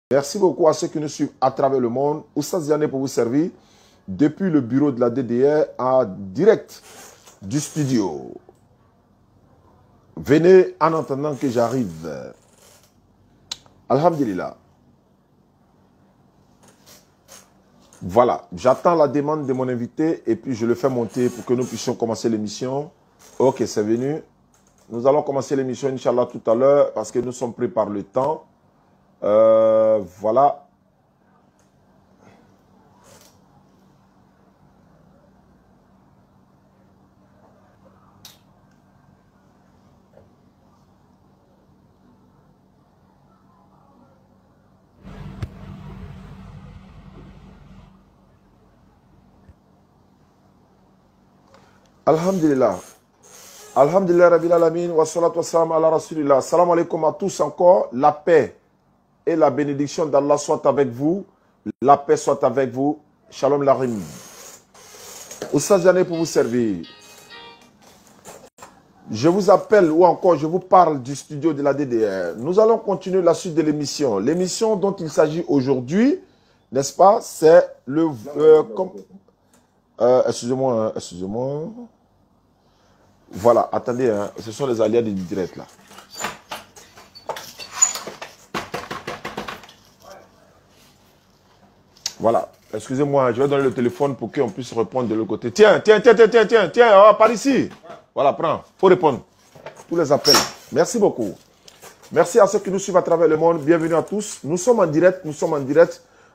Merci beaucoup à ceux qui nous suivent à travers le monde. Oustaz Diané pour vous servir depuis le bureau de la DDR en direct du studio. Venez en attendant que j'arrive. Alhamdulillah. Voilà, j'attends la demande de mon invité et puis je le fais monter pour que nous puissions commencer l'émission. Ok, c'est venu. Nous allons commencer l'émission, Inch'Allah, tout à l'heure parce que nous sommes pris par le temps. Voilà. Alhamdulillah. Alhamdulillah Rabbil Alamin. Wa salatu wa salam ala Rasulillah. Salam alaikum à tous encore. La paix et la bénédiction d'Allah soit avec vous. La paix soit avec vous. Shalom Larim. Oustaz Diané pour vous servir. Je vous appelle ou encore je vous parle du studio de la DDR. Nous allons continuer la suite de l'émission. L'émission dont il s'agit aujourd'hui, n'est-ce pas, c'est le... excusez-moi, excusez-moi. Voilà, attendez, hein, ce sont les aléas du direct là. Voilà, excusez-moi, je vais donner le téléphone pour qu'on puisse répondre de l'autre côté. Tiens, oh, par ici. Voilà, prends, faut répondre. Tous les appels. Merci beaucoup. Merci à ceux qui nous suivent à travers le monde. Bienvenue à tous. Nous sommes en direct,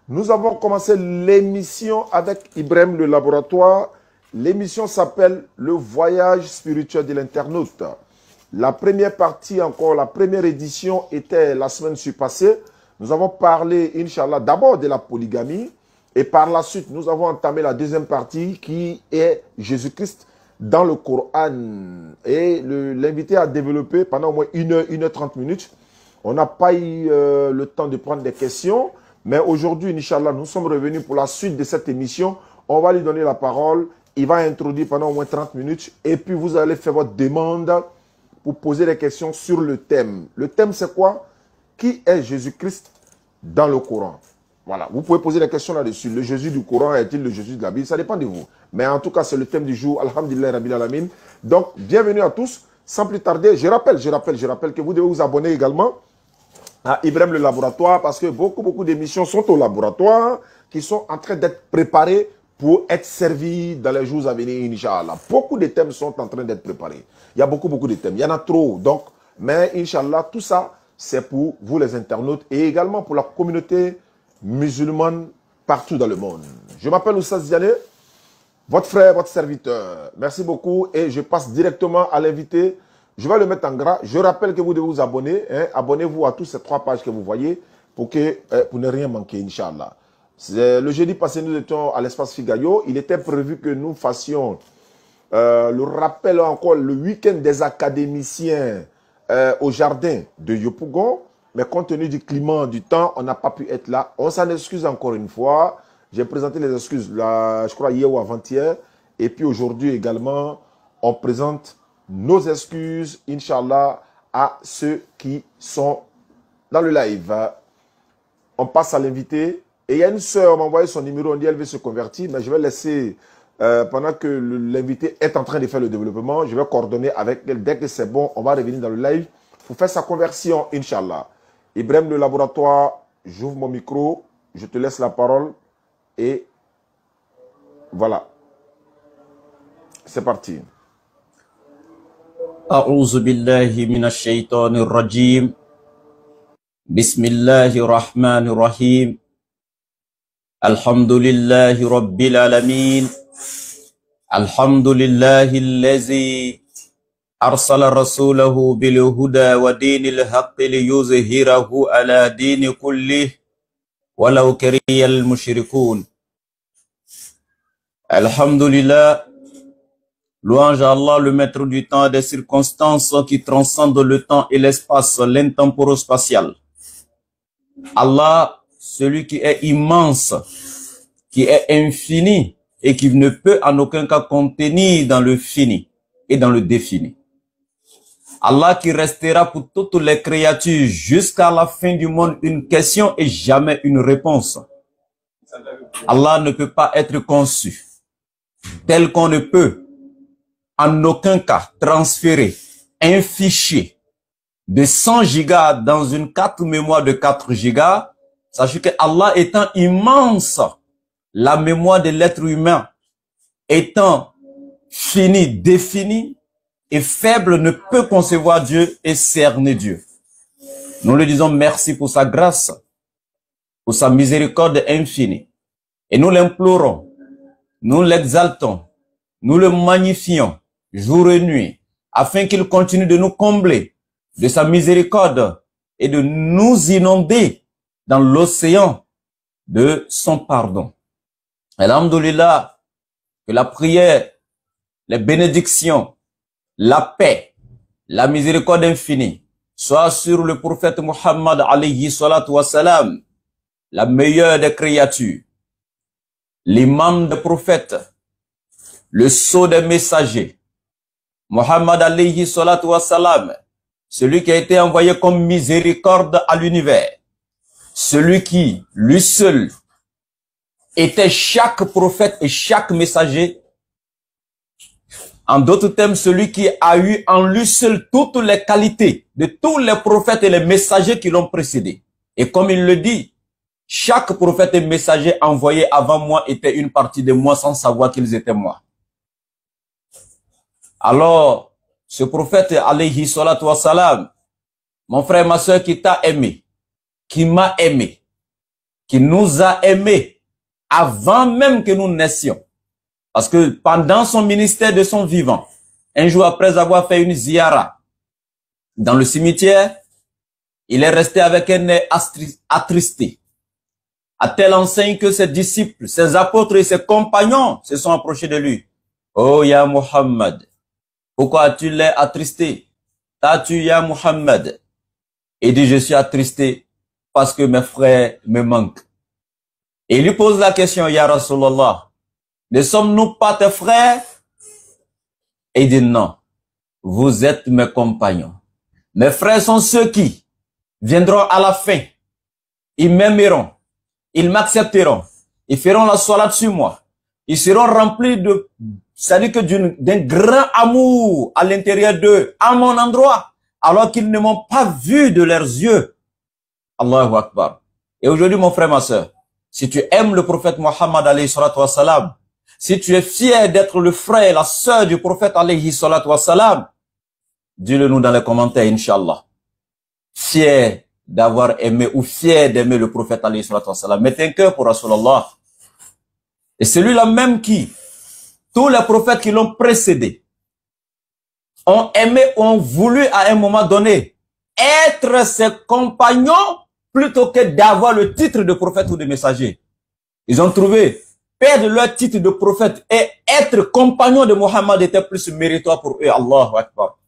Nous avons commencé l'émission avec Ibrahim le laboratoire. L'émission s'appelle Le voyage spirituel de l'internaute. La première partie encore, la première édition était la semaine surpassée. Nous avons parlé, Inch'Allah, d'abord de la polygamie. Et par la suite, nous avons entamé la deuxième partie qui est Jésus-Christ dans le Coran. Et l'invité a développé pendant au moins 1h30 minutes. On n'a pas eu le temps de prendre des questions. Mais aujourd'hui, Inch'Allah, nous sommes revenus pour la suite de cette émission. On va lui donner la parole. Il va introduire pendant au moins 30 minutes. Et puis, vous allez faire votre demande pour poser des questions sur le thème. Le thème, c'est quoi? Qui est Jésus-Christ dans le Coran? Voilà. Vous pouvez poser des questions là-dessus. Le Jésus du Coran est-il le Jésus de la Bible? Ça dépend de vous. Mais en tout cas, c'est le thème du jour. Alhamdulillah Rabbil Alamin. Donc, bienvenue à tous. Sans plus tarder, je rappelle que vous devez vous abonner également à Ibrahim le laboratoire parce que beaucoup d'émissions sont au laboratoire qui sont en train d'être préparées pour être servis dans les jours à venir, Inch'Allah. Beaucoup de thèmes sont en train d'être préparés. Il y a beaucoup de thèmes. Il y en a trop. Donc, mais Inch'Allah, tout ça, c'est pour vous les internautes et également pour la communauté musulmane partout dans le monde. Je m'appelle Oustaz Diané, votre frère, votre serviteur. Merci beaucoup et je passe directement à l'invité. Je vais le mettre en gras. Je rappelle que vous devez vous abonner. Hein. Abonnez-vous à toutes ces 3 pages que vous voyez pour ne rien manquer, Inch'Allah. Le jeudi passé, nous étions à l'espace Figayo. Il était prévu que nous fassions le rappel encore le week-end des académiciens au jardin de Yopougon. Mais compte tenu du climat, du temps, on n'a pas pu être là. On s'en excuse encore une fois. J'ai présenté les excuses, là, je crois, hier ou avant-hier. Et puis aujourd'hui également, on présente nos excuses, Inch'Allah, à ceux qui sont dans le live. On passe à l'invité. Et il y a une sœur m'a envoyé son numéro, on dit elle veut se convertir, mais je vais laisser, pendant que l'invité est en train de faire le développement, je vais coordonner avec elle. Dès que c'est bon, on va revenir dans le live pour faire sa conversion, Inch'Allah. Ibrahim le laboratoire, j'ouvre mon micro, je te laisse la parole et voilà. C'est parti. أعوذ بالله من الشيطان الرجيم بسم الله الرحمن الرحيم الحمد لله رب العالمين الحمد لله الذي أرسل رسوله بالهدى ودين الحق ليظهره على دين كله ولو كره المشركون الحمد لله. Louange à Allah, le maître du temps et des circonstances qui transcendent le temps et l'espace, l'intemporo-spatial. Allah, celui qui est immense, qui est infini et qui ne peut en aucun cas contenir dans le fini et dans le défini. Allah qui restera pour toutes les créatures jusqu'à la fin du monde une question et jamais une réponse. Allah ne peut pas être conçu tel qu'on ne peut en aucun cas transférer un fichier de 100 gigas dans une carte mémoire de 4 gigas. Sachez que Allah étant immense, la mémoire de l'être humain étant finie, définie et faible, ne peut concevoir Dieu et cerner Dieu. Nous lui disons merci pour sa grâce, pour sa miséricorde infinie. Et nous l'implorons, nous l'exaltons, nous le magnifions jour et nuit, afin qu'il continue de nous combler de sa miséricorde et de nous inonder dans l'océan de son pardon. Alhamdulillah, que la prière, les bénédictions, la paix, la miséricorde infinie soit sur le prophète Muhammad alayhi salatu wassalam, la meilleure des créatures, l'imam des prophètes, le sceau des messagers, Muhammad alayhi salatu wassalam, celui qui a été envoyé comme miséricorde à l'univers, celui qui, lui seul, était chaque prophète et chaque messager. En d'autres termes, celui qui a eu en lui seul toutes les qualités de tous les prophètes et les messagers qui l'ont précédé. Et comme il le dit, chaque prophète et messager envoyé avant moi était une partie de moi sans savoir qu'ils étaient moi. Alors, ce prophète, alayhi salatu wassalam, mon frère, ma soeur, qui t'a aimé, qui m'a aimé, qui nous a aimés avant même que nous naissions. Parce que pendant son ministère de son vivant, un jour après avoir fait une ziyara dans le cimetière, il est resté avec un nez attristé, à telle enseigne que ses disciples, ses apôtres et ses compagnons se sont approchés de lui. Oh, ya Muhammad, pourquoi as-tu l'air attristé? T'as-tu, ya Muhammad? Il dit, je suis attristé parce que mes frères me manquent. Et il lui pose la question, ya Rasulallah, ne sommes-nous pas tes frères? Et il dit, non, vous êtes mes compagnons. Mes frères sont ceux qui viendront à la fin. Ils m'aimeront, ils m'accepteront, ils feront la salat sur moi. Ils seront remplis de, c'est-à-dire que d'un grand amour à l'intérieur d'eux, à mon endroit, alors qu'ils ne m'ont pas vu de leurs yeux. Allahu Akbar. Et aujourd'hui, mon frère, ma soeur, si tu aimes le prophète Muhammad alayhi salatu wassalam, si tu es fier d'être le frère et la sœur du prophète alayhi salatu wassalam, dis-le nous dans les commentaires, Inch'Allah. Fier d'avoir aimé ou fier d'aimer le prophète alayhi salatu wassalam. Mettez un cœur pour Rasulallah. Et celui-là même qui, tous les prophètes qui l'ont précédé, ont aimé ou ont voulu à un moment donné être ses compagnons plutôt que d'avoir le titre de prophète ou de messager. Ils ont trouvé perdre leur titre de prophète et être compagnon de Mohammed était plus méritoire pour eux. Allahu Akbar.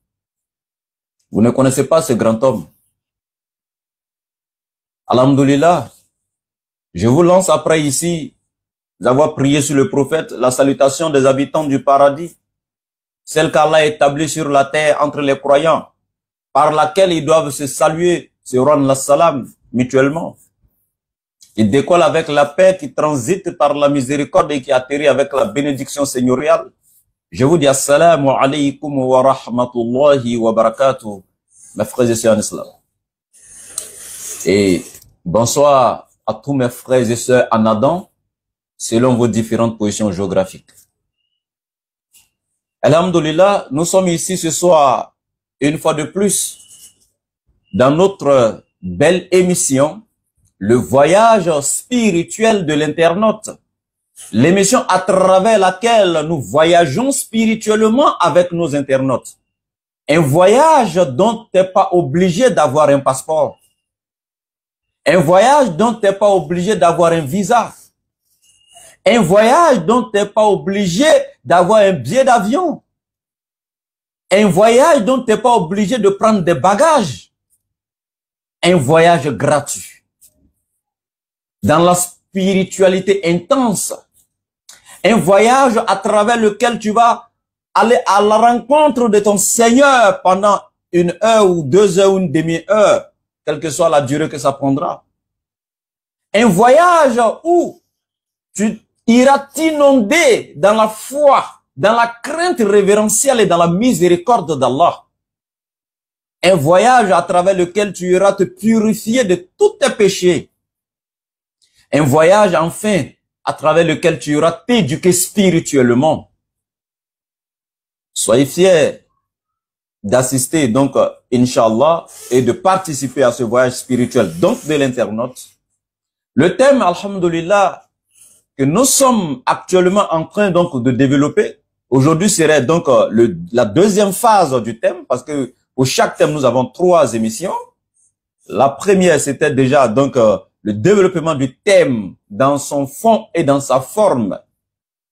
Vous ne connaissez pas ce grand homme. Alhamdulillah. Je vous lance après ici d'avoir prié sur le prophète la salutation des habitants du paradis, celle qu'Allah a établie sur la terre entre les croyants, par laquelle ils doivent se saluer, se rendre la salam mutuellement. Il décolle avec la paix qui transite par la miséricorde et qui atterrit avec la bénédiction seigneuriale. Je vous dis assalamu alaykum wa rahmatullahi wa barakatuh, mes frères et sœurs en islam. Et bonsoir à tous mes frères et sœurs en Adam, selon vos différentes positions géographiques. Alhamdulillah, nous sommes ici ce soir, une fois de plus, dans notre belle émission, le voyage spirituel de l'internaute. L'émission à travers laquelle nous voyageons spirituellement avec nos internautes. Un voyage dont tu n'es pas obligé d'avoir un passeport. Un voyage dont tu n'es pas obligé d'avoir un visa. Un voyage dont tu n'es pas obligé d'avoir un billet d'avion. Un voyage dont tu n'es pas obligé de prendre des bagages. Un voyage gratuit. Dans la spiritualité intense. Un voyage à travers lequel tu vas aller à la rencontre de ton Seigneur pendant 1 heure ou 2 heures ou une demi-heure, quelle que soit la durée que ça prendra. Un voyage où tu iras t'inonder dans la foi, dans la crainte révérentielle et dans la miséricorde d'Allah. Un voyage à travers lequel tu iras te purifier de tous tes péchés. Un voyage, enfin, à travers lequel tu iras t'éduquer spirituellement. Soyez fiers d'assister, donc, Inch'Allah, et de participer à ce voyage spirituel, donc de l'internaute. Le thème, alhamdulillah, que nous sommes actuellement en train donc de développer, aujourd'hui serait donc la deuxième phase du thème, parce que pour chaque thème, nous avons 3 émissions. La première, c'était déjà donc le développement du thème dans son fond et dans sa forme.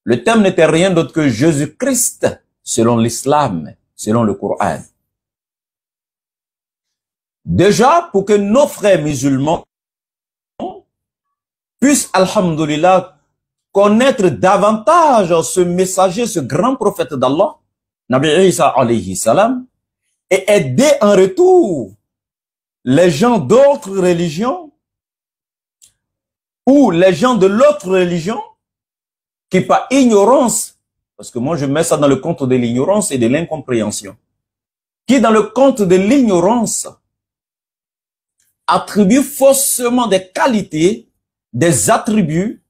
Le thème n'était rien d'autre que Jésus-Christ selon l'islam, selon le Coran. Déjà, pour que nos frères musulmans puissent, alhamdulillah, connaître davantage ce messager, ce grand prophète d'Allah, Nabi Isa alayhi salam, et aider en retour les gens d'autres religions ou les gens de l'autre religion qui par ignorance, parce que moi je mets ça dans le compte de l'ignorance et de l'incompréhension, qui dans le compte de l'ignorance attribuent faussement des qualités, des attributs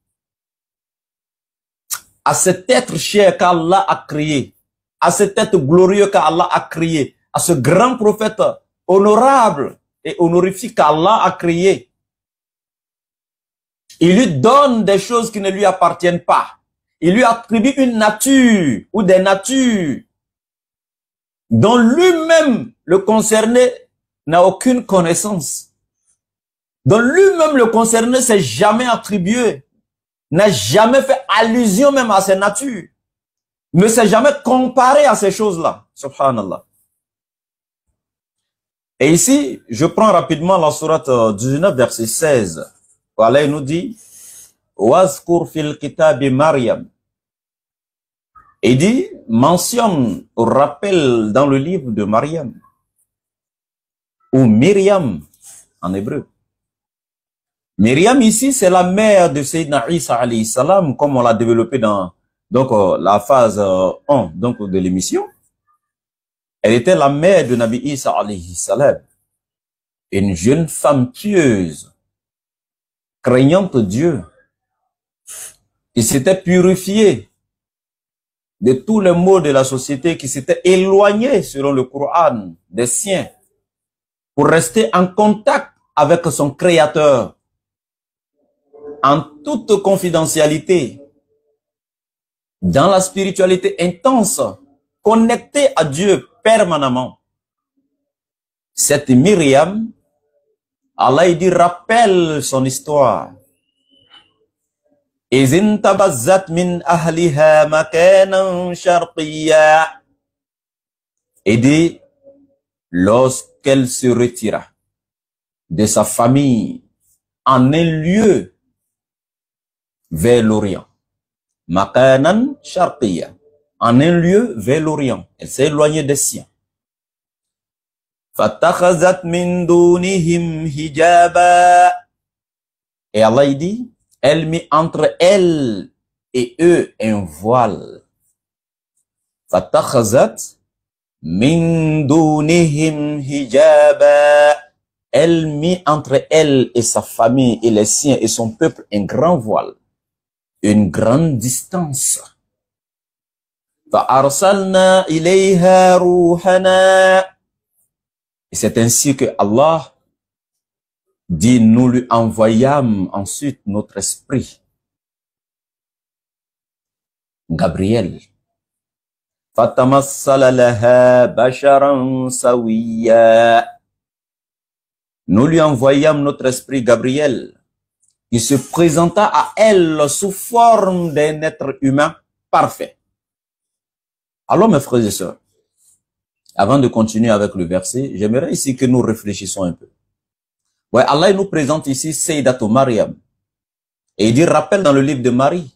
à cet être cher qu'Allah a créé, à cet être glorieux qu'Allah a créé, à ce grand prophète honorable et honorifique qu'Allah a créé. Il lui donne des choses qui ne lui appartiennent pas. Il lui attribue une nature ou des natures dont lui-même, le concerné, n'a aucune connaissance. Dont lui-même, le concerné, s'est jamais attribué, n'a jamais fait allusion même à ces natures, ne s'est jamais comparé à ces choses-là. Subhanallah. Et ici, je prends rapidement la sourate 19, verset 16. Où Allah nous dit, Wazkur fil kitabi Maryam. Il dit, mentionne, rappelle dans le livre de Maryam, ou Myriam en hébreu. Myriam ici, c'est la mère de Sayyidina Isa alayhi salam, comme on l'a développé dans donc, la phase 1 donc, de l'émission. Elle était la mère de Nabi Isa alayhi salam, une jeune femme pieuse, craignante Dieu, qui s'était purifiée de tous les maux de la société, qui s'était éloignée, selon le Coran, des siens, pour rester en contact avec son Créateur, en toute confidentialité, dans la spiritualité intense, connectée à Dieu permanemment. Cette Myriam, Allah il dit, rappelle son histoire. إِذِ انْتَبَذَّتْ مِنْ أَهْلِهَا مَكَانًا شَرْقِيًّا. Il dit, lorsqu'elle se retira de sa famille en un lieu vers l'Orient. Makanan Sharqiyya. En un lieu vers l'Orient. Elle s'est éloignée des siens. Fatakhazat min dunihim hijaba. Et Allah il dit, elle mit entre elle et eux un voile. Fatakhazat min dunihim hijaba. Elle mit entre elle et sa famille et les siens et son peuple un grand voile. Une grande distance. فَأَرْسَلْنَا إِلَيْهَا رُوحَنَا. Et c'est ainsi que Allah dit, nous lui envoyâmes ensuite notre esprit. Gabriel. فَتَمَثَّلَ لَهَا بَشَرًا سَوِيًّا. Nous lui envoyâmes notre esprit Gabriel, qui se présenta à elle sous forme d'un être humain parfait. Alors mes frères et sœurs, avant de continuer avec le verset, j'aimerais ici que nous réfléchissons un peu. Ouais, Allah nous présente ici Sayyidatou Maryam. Et il dit, rappelle dans le livre de Marie.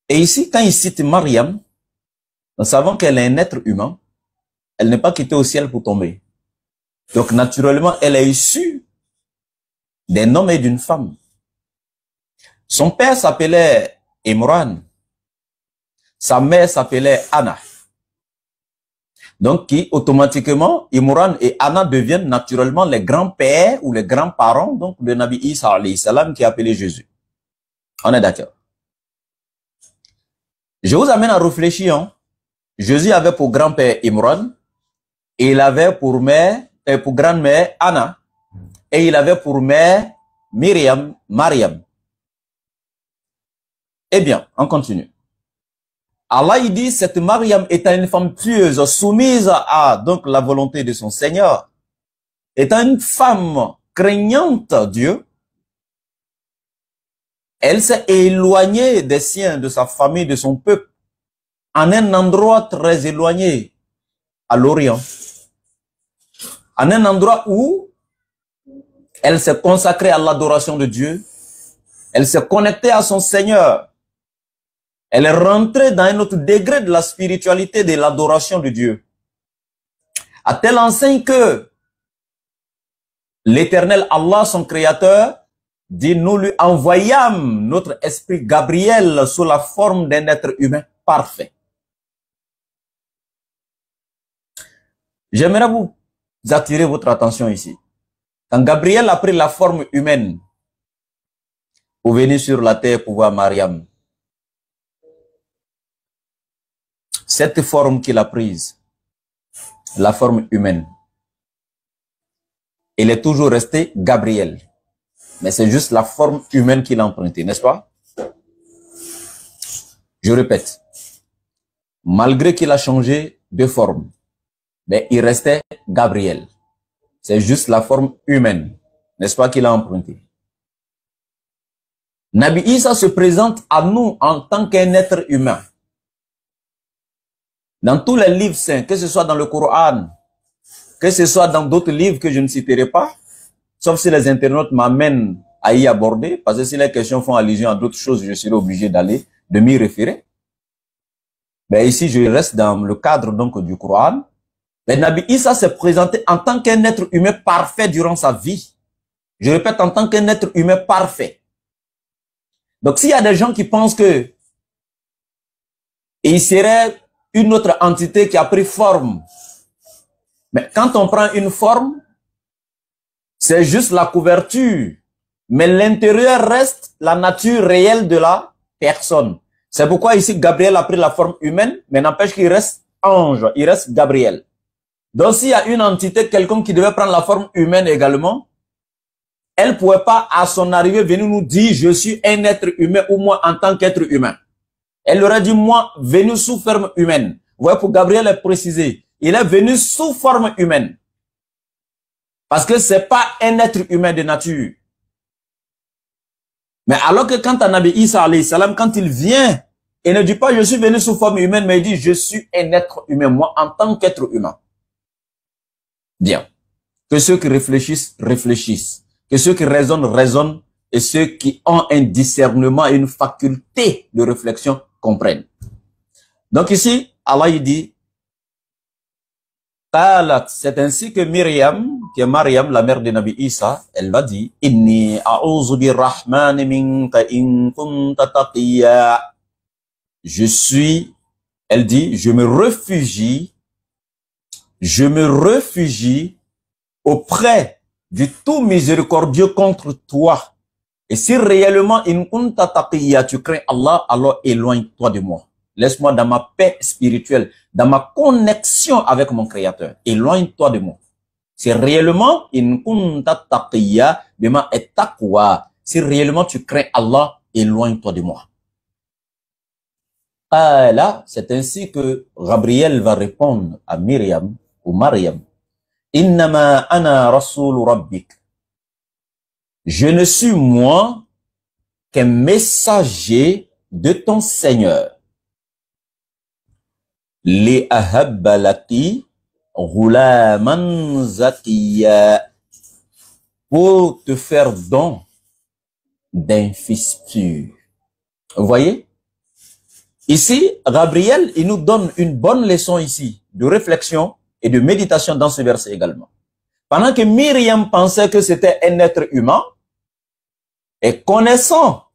Et ici, quand il cite Maryam, nous savons qu'elle est un être humain, Elle n'est pas quittée au ciel pour tomber. Donc, naturellement, elle est issue d'un homme et d'une femme. Son père s'appelait Imran. Sa mère s'appelait Anna. Donc, qui automatiquement, Imran et Anna deviennent naturellement les grands-pères ou les grands-parents donc de Nabi Isa alayhi salam qui est appelé Jésus. On est d'accord. Je vous amène à réfléchir. Hein. Jésus avait pour grand-père Imran et il avait pour mère, pour grand-mère Anna et il avait pour mère Mariam. Eh bien, on continue. Allah il dit, cette Mariam étant une femme pieuse, soumise à donc la volonté de son Seigneur, étant une femme craignante Dieu, elle s'est éloignée des siens, de sa famille, de son peuple, en un endroit très éloigné, à l'Orient, en un endroit où elle s'est consacrée à l'adoration de Dieu, elle s'est connectée à son Seigneur. Elle est rentrée dans un autre degré de la spiritualité, de l'adoration de Dieu. À telle enseigne que l'Éternel Allah, son Créateur, dit, nous lui envoyâmes notre esprit Gabriel sous la forme d'un être humain parfait. J'aimerais vous attirer votre attention ici. Quand Gabriel a pris la forme humaine pour venir sur la terre pour voir Mariam, cette forme qu'il a prise, la forme humaine, elle est toujours restée Gabriel. Mais c'est juste la forme humaine qu'il a empruntée, n'est-ce pas? Je répète, malgré qu'il a changé de forme, mais il restait Gabriel. C'est juste la forme humaine, n'est-ce pas, qu'il a empruntée. Nabi Isa se présente à nous en tant qu'un être humain. Dans tous les livres saints, que ce soit dans le Coran, que ce soit dans d'autres livres que je ne citerai pas, sauf si les internautes m'amènent à y aborder, parce que si les questions font allusion à d'autres choses, je serai obligé de m'y référer. Mais ici, je reste dans le cadre donc du Coran. Mais Nabi Isa s'est présenté en tant qu'un être humain parfait durant sa vie. Je répète, en tant qu'un être humain parfait. Donc, s'il y a des gens qui pensent que il serait une autre entité qui a pris forme. Mais quand on prend une forme, c'est juste la couverture. Mais l'intérieur reste la nature réelle de la personne. C'est pourquoi ici, Gabriel a pris la forme humaine, mais n'empêche qu'il reste ange, il reste Gabriel. Donc, s'il y a une entité, quelqu'un qui devait prendre la forme humaine également, elle ne pouvait pas, à son arrivée, venir nous dire, je suis un être humain ou moi en tant qu'être humain. Elle aurait dit, moi, venu sous forme humaine. Vous voyez, pour Gabriel est précisé. Il est venu sous forme humaine. Parce que c'est pas un être humain de nature. Mais alors que quand Nabi Isa alayhi salam, quand il vient, il ne dit pas, je suis venu sous forme humaine, mais il dit, je suis un être humain, moi, en tant qu'être humain. Bien. Que ceux qui réfléchissent, réfléchissent. Que ceux qui raisonnent, raisonnent. Et ceux qui ont un discernement et une faculté de réflexion comprennent. Donc ici, Allah il dit, c'est ainsi que Myriam, qui est Mariam, la mère de Nabi Isa, elle va dire, Inni a'udhu birrahmani minka in kunta taqiya. Elle dit, je me réfugie auprès du tout miséricordieux contre toi. Et si réellement in kunta taqiya, tu crains Allah, alors éloigne-toi de moi. Laisse-moi dans ma paix spirituelle, dans ma connexion avec mon Créateur. Éloigne-toi de moi. Si réellement in kunta taqiya, bima et taqwa, si réellement tu crains Allah, éloigne-toi de moi. Là, c'est ainsi que Gabriel va répondre à Myriam ou Mariam. Innama ana rasoul rabbik. Je ne suis moi qu'un messager de ton Seigneur. Li ahabba laki ghulaman zakiya. Pour te faire don d'un fils pur. Vous voyez? Ici, Gabriel, il nous donne une bonne leçon ici de réflexion et de méditation dans ce verset également. Pendant que Myriam pensait que c'était un être humain, et connaissant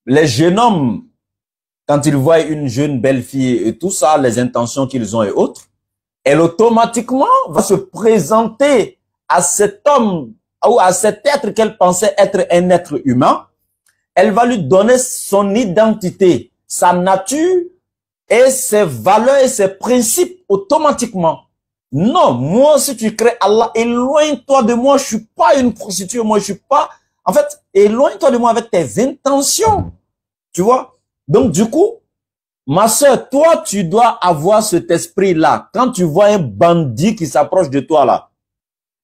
les jeunes hommes, quand ils voient une jeune belle fille et tout ça, les intentions qu'ils ont et autres, elle automatiquement va se présenter à cet homme ou à cet être qu'elle pensait être un être humain. Elle va lui donner son identité, sa nature et ses valeurs et ses principes automatiquement. Non, moi, si tu crées Allah, éloigne-toi de moi, je suis pas une prostituée, moi, je suis pas... En fait, éloigne-toi de moi avec tes intentions, tu vois. Donc, du coup, ma soeur, toi, tu dois avoir cet esprit-là. Quand tu vois un bandit qui s'approche de toi, là,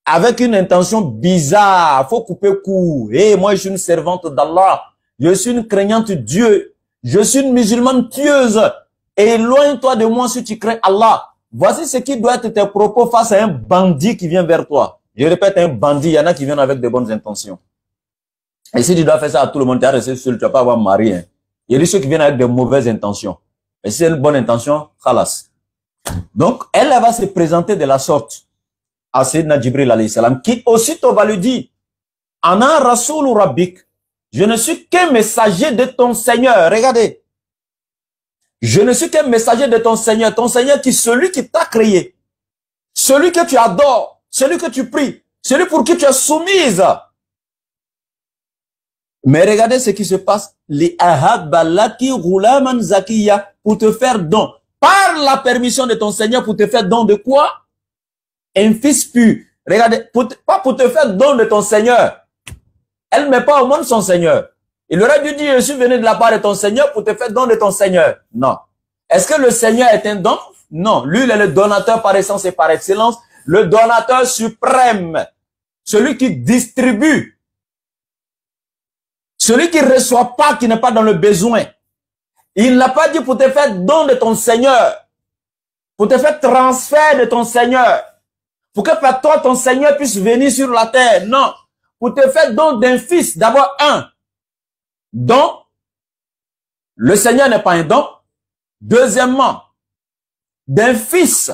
avec une intention bizarre, faut couper court. Et moi, je suis une servante d'Allah. Je suis une craignante de Dieu. Je suis une musulmane pieuse. Éloigne-toi de moi si tu crains Allah. Voici ce qui doit être tes propos face à un bandit qui vient vers toi. Je répète, un bandit, il y en a qui viennent avec de bonnes intentions. Et si tu dois faire ça à tout le monde, tu vas rester seul, tu vas pas avoir mari. Hein. Il y a des ceux qui viennent avec de mauvaises intentions. Et si c'est une bonne intention, khalas. Donc, elle va se présenter de la sorte à Sayyidina Jibril alayhi salam, qui aussitôt va lui dire, Ana Rasoul Rabbik, je ne suis qu'un messager de ton Seigneur. Regardez. Je ne suis qu'un messager de ton Seigneur qui est celui qui t'a créé, celui que tu adores, celui que tu pries, celui pour qui tu es soumise. Mais regardez ce qui se passe. Pour te faire don. Par la permission de ton Seigneur, pour te faire don de quoi? Un fils pur. Regardez, pas pour te faire don de ton Seigneur. Elle ne met pas au monde son Seigneur. Il aurait dû dire, je suis venu de la part de ton Seigneur pour te faire don de ton Seigneur. Non. Est-ce que le Seigneur est un don? Non. Lui, il est le donateur par essence et par excellence. Le donateur suprême. Celui qui distribue. Celui qui ne reçoit pas, qui n'est pas dans le besoin. Il n'a pas dit pour te faire don de ton Seigneur. Pour te faire transfert de ton Seigneur. Pour que par toi, ton Seigneur puisse venir sur la terre. Non. Pour te faire don d'un fils. D'abord, un. Don. Le Seigneur n'est pas un don. Deuxièmement, d'un fils.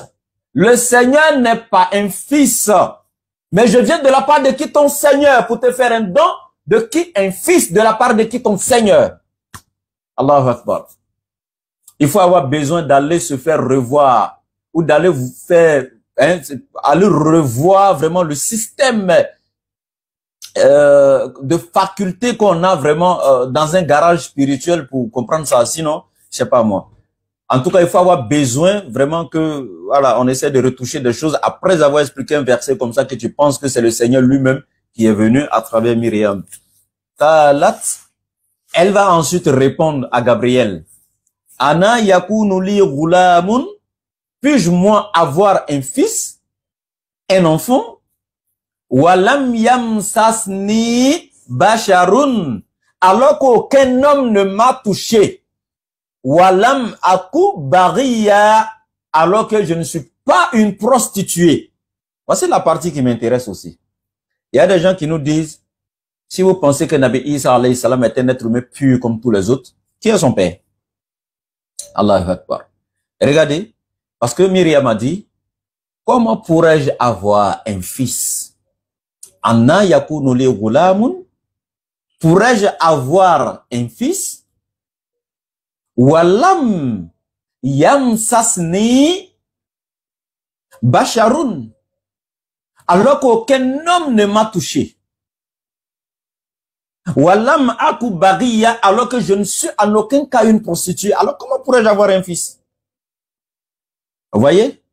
Le Seigneur n'est pas un fils. Mais je viens de la part de qui ton Seigneur pour te faire un don. De qui un fils, de la part de qui ton Seigneur. Allahu Akbar. Il faut avoir besoin d'aller se faire revoir ou d'aller vous faire, aller revoir vraiment le système de facultés qu'on a vraiment dans un garage spirituel pour comprendre ça. Sinon, je sais pas moi. En tout cas, il faut avoir besoin vraiment que, voilà, on essaie de retoucher des choses après avoir expliqué un verset comme ça que tu penses que c'est le Seigneur lui-même qui est venu à travers Myriam. Talat, elle va ensuite répondre à Gabriel. Ana yakunu li ghulamun, puis-je moi avoir un fils, un enfant? Walam yamsasni basharun, alors qu'aucun homme ne m'a touché. Walam aku bariya, alors que je ne suis pas une prostituée. Voici la partie qui m'intéresse aussi. Il y a des gens qui nous disent, si vous pensez que Nabi Isa alayhi salam est un être humain pur comme tous les autres, qui est son père? Allahu Akbar. Regardez, parce que Myriam a dit, comment pourrais-je avoir un fils? Anna yakunu li ghulamun, pourrais-je avoir un fils? Walam yamsasni basharun, alors qu'aucun homme ne m'a touché. Walam aku bariya, alors que je ne suis en aucun cas une prostituée. Alors comment pourrais-je avoir un fils? Vous voyez?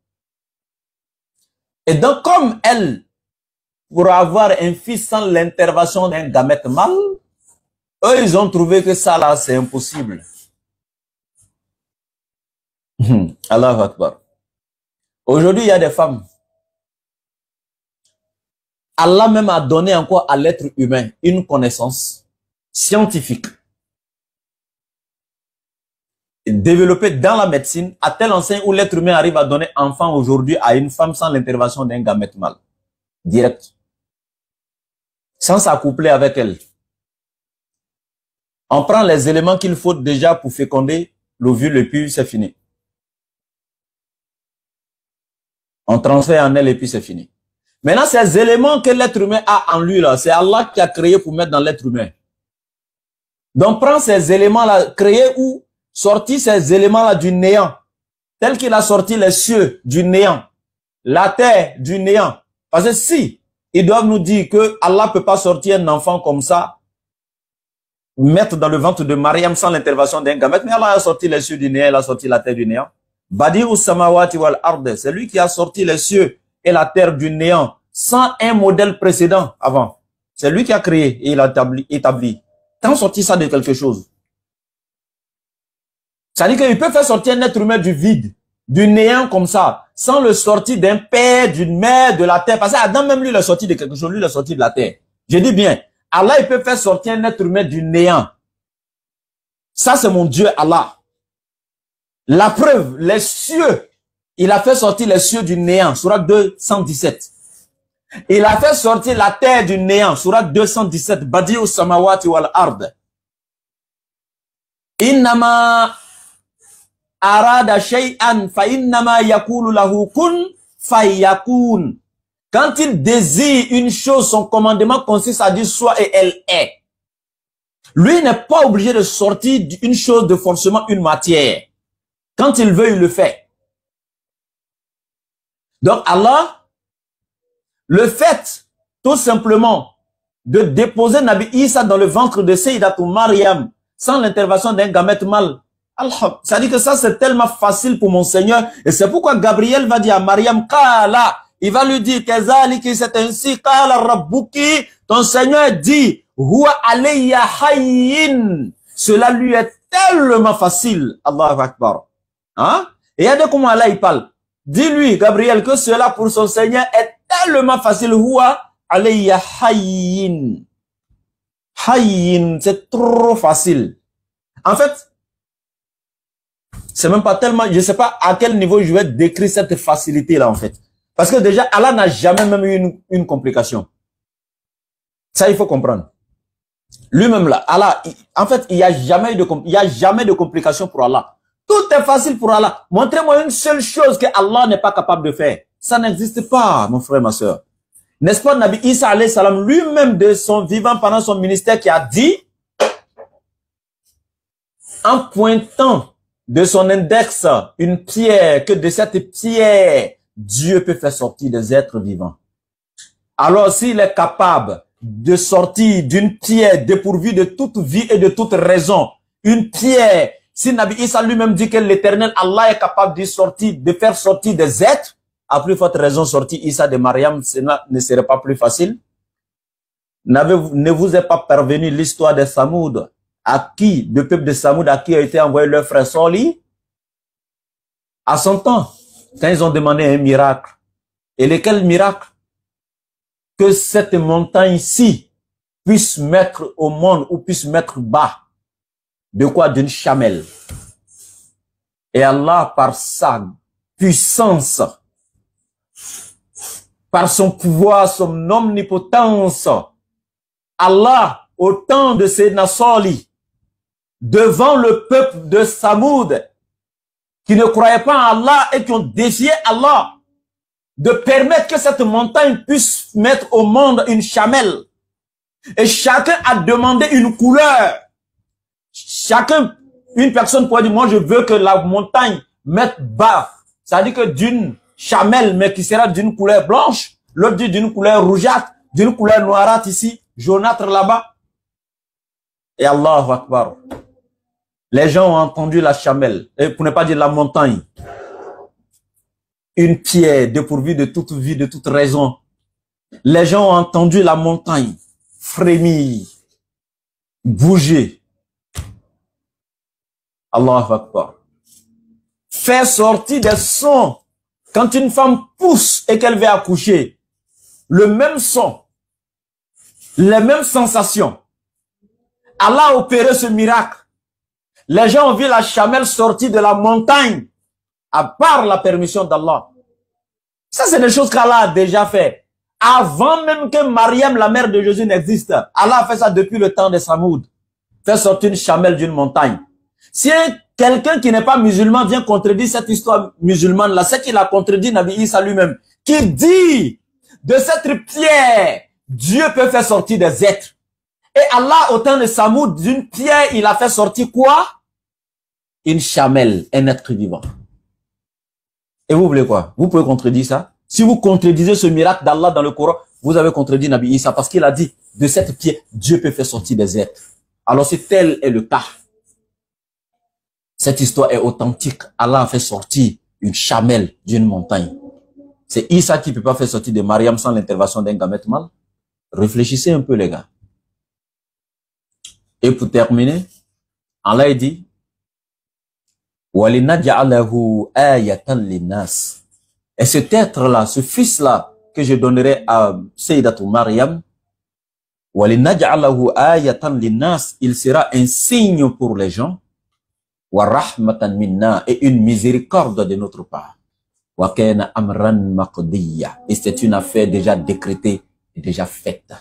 Et donc comme elle, pour avoir un fils sans l'intervention d'un gamète mâle, eux ils ont trouvé que ça là c'est impossible. Allahu Akbar. Aujourd'hui il y a des femmes. Allah même a donné encore à l'être humain une connaissance scientifique développée dans la médecine à tel enseigne où l'être humain arrive à donner enfant aujourd'hui à une femme sans l'intervention d'un gamète mâle. Direct. Sans s'accoupler avec elle. On prend les éléments qu'il faut déjà pour féconder l'ovule et puis c'est fini. On transfère en elle et puis c'est fini. Maintenant, ces éléments que l'être humain a en lui, là, c'est Allah qui a créé pour mettre dans l'être humain. Donc, prends ces éléments-là, créés ou sortis ces éléments-là du néant, tel qu'il a sorti les cieux du néant, la terre du néant. Parce que si ils doivent nous dire que Allah peut pas sortir un enfant comme ça, mettre dans le ventre de Mariam sans l'intervention d'un gamète, mais Allah a sorti les cieux du néant, il a sorti la terre du néant. Badi'us samawati wal ard, c'est lui qui a sorti les cieux et la terre du néant sans un modèle précédent avant. C'est lui qui a créé et il a établi. T'as sorti ça de quelque chose. Ça veut dire qu'il peut faire sortir un être humain du vide, du néant comme ça, sans le sortir d'un père, d'une mère, de la terre. Parce que Adam même lui, il est sorti de quelque chose, lui, il est sorti de la terre. Je dis bien, Allah, il peut faire sortir un être humain du néant. Ça, c'est mon Dieu, Allah. La preuve, les cieux, il a fait sortir les cieux du néant, sourate 217. Il a fait sortir la terre du néant, sourate 217, Badi'us samawati wal ard. Innama arada shay'an fa innama yakulu lahu kun fayakun. Quand il désire une chose, son commandement consiste à dire soit et elle est. Lui n'est pas obligé de sortir d'une chose de forcément une matière. Quand il veut, il le fait. Donc Allah, le fait tout simplement de déposer Nabi Isa dans le ventre de Sayyidatou Maryam sans l'intervention d'un gamète mâle, ça dit que ça c'est tellement facile pour mon Seigneur et c'est pourquoi Gabriel va dire à Maryam, Kala, il va lui dire, Kazaliki, c'est ainsi, Kala Rabbuki, ton Seigneur dit, Huwa alayya hayyin, cela lui est tellement facile, Allahu Akbar. Hein? Et regardez comment Allah il parle. Dis-lui, Gabriel, que cela pour son Seigneur est tellement facile. Huwa alayya hayyin. Hayyin, c'est trop facile. En fait, c'est même pas tellement, je sais pas à quel niveau je vais décrire cette facilité-là, en fait. Parce que déjà, Allah n'a jamais même eu une complication. Ça, il faut comprendre. Lui-même là, Allah, en fait, il n'y a jamais de complication pour Allah. Tout est facile pour Allah. Montrez-moi une seule chose que Allah n'est pas capable de faire. Ça n'existe pas, mon frère, ma soeur. N'est-ce pas, Nabi Isa alayhi salam, lui-même de son vivant pendant son ministère, qui a dit, en pointant de son index une pierre, que de cette pierre, Dieu peut faire sortir des êtres vivants. Alors, s'il est capable de sortir d'une pierre dépourvue de toute vie et de toute raison, une pierre, si Nabi Isa lui-même dit que l'éternel Allah est capable de faire sortir des êtres, à plus forte raison sortir Isa de Mariam, cela ne serait pas plus facile. Ne vous est pas parvenu l'histoire de Samoud, le peuple de Samoud à qui a été envoyé leur frère Soli, à son temps, quand ils ont demandé un miracle. Et lequel miracle? Que cette montagne-ci puisse mettre au monde ou puisse mettre bas. De quoi? D'une chamelle. Et Allah, par sa puissance, par son pouvoir, son omnipotence, Allah, au temps de Sayyidina Sali, devant le peuple de Samoud, qui ne croyaient pas en Allah et qui ont défié Allah, de permettre que cette montagne puisse mettre au monde une chamelle. Et chacun a demandé une couleur. Chacun, une personne pourrait dire, moi je veux que la montagne mette bas. Ça veut dire que d'une chamelle, mais qui sera d'une couleur blanche, l'autre dit d'une couleur rougeâtre, d'une couleur noirâtre ici, jaunâtre là-bas. Et Allahu Akbar. Les gens ont entendu la chamelle, et pour ne pas dire la montagne. Une pierre dépourvue de toute vie, de toute raison. Les gens ont entendu la montagne frémir, bouger. Allahu Akbar. Faire sortir des sons. Quand une femme pousse et qu'elle veut accoucher, le même son, les mêmes sensations. Allah a opéré ce miracle. Les gens ont vu la chamelle sortir de la montagne à part la permission d'Allah. Ça, c'est des choses qu'Allah a déjà fait. Avant même que Mariam, la mère de Jésus, n'existe. Allah a fait ça depuis le temps de Samoud. Faire sortir une chamelle d'une montagne. Si un quelqu'un qui n'est pas musulman vient contredire cette histoire musulmane-là, c'est qu'il a contredit Nabi Isa lui-même, qui dit, de cette pierre, Dieu peut faire sortir des êtres. Et Allah, au temps de Samoud, d'une pierre, il a fait sortir quoi? Une chamelle, un être vivant. Et vous voulez quoi? Vous pouvez contredire ça? Si vous contredisez ce miracle d'Allah dans le Coran, vous avez contredit Nabi Isa parce qu'il a dit, de cette pierre, Dieu peut faire sortir des êtres. Alors si tel est le cas, cette histoire est authentique. Allah a fait sortir une chamelle d'une montagne. C'est Isa qui ne peut pas faire sortir de Mariam sans l'intervention d'un gamète mâle. Réfléchissez un peu les gars. Et pour terminer, Allah dit, et cet être-là, ce fils-là, que je donnerai à Sayyidatou Maryam, il sera un signe pour les gens, et une miséricorde de notre part. Et c'est une affaire déjà décrétée et déjà faite.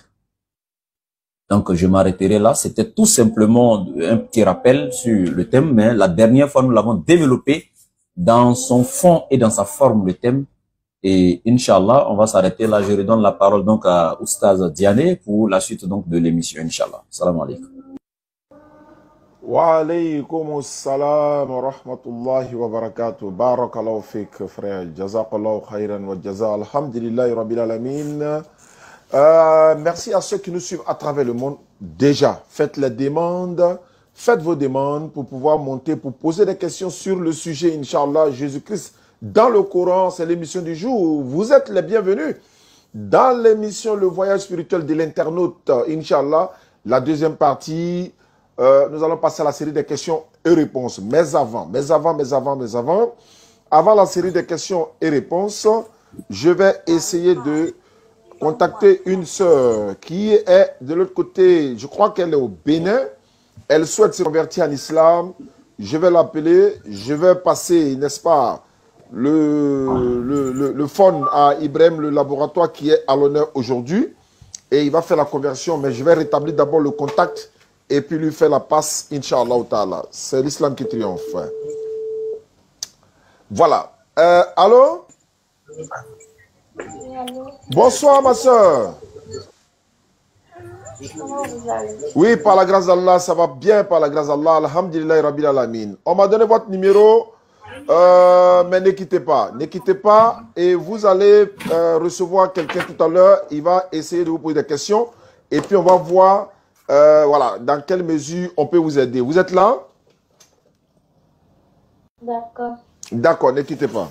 Donc, je m'arrêterai là. C'était tout simplement un petit rappel sur le thème, mais la dernière fois, nous l'avons développé dans son fond et dans sa forme, le thème. Et Inch'Allah, on va s'arrêter là. Je redonne la parole donc à Oustaz Diané pour la suite donc de l'émission, Inch'Allah. Salam alaikum. Wa alaykum assalam wa rahmatullahi wa barakatuh. Barakallahu fik, frère. Jazakallahu khairan wa jaza. Alhamdulillahi rabbil alamin. Merci à ceux qui nous suivent à travers le monde. Déjà, faites les demandes, faites vos demandes pour pouvoir monter, pour poser des questions sur le sujet, Inch'Allah, Jésus-Christ dans le Coran. C'est l'émission du jour. Vous êtes les bienvenus dans l'émission Le Voyage spirituel de l'internaute, Inch'Allah. La deuxième partie, nous allons passer à la série des questions et réponses. Mais avant la série des questions et réponses, je vais essayer de contacter une sœur qui est de l'autre côté, je crois qu'elle est au Bénin. Elle souhaite se convertir en islam. Je vais l'appeler, je vais passer, n'est-ce pas, le phone à Ibrahim, le laboratoire qui est à l'honneur aujourd'hui. Et il va faire la conversion, mais je vais rétablir d'abord le contact et puis lui faire la passe, Inch'Allah ta'ala. C'est l'islam qui triomphe. Voilà. Allô? Bonsoir ma soeur. Oui, par la grâce d'Allah, ça va bien par la grâce d'Allah. Alhamdulillah Rabbil Alamin. On m'a donné votre numéro, mais ne quittez pas et vous allez recevoir quelqu'un tout à l'heure. Il va essayer de vous poser des questions et puis on va voir voilà, dans quelle mesure on peut vous aider. Vous êtes là? D'accord. D'accord, ne quittez pas.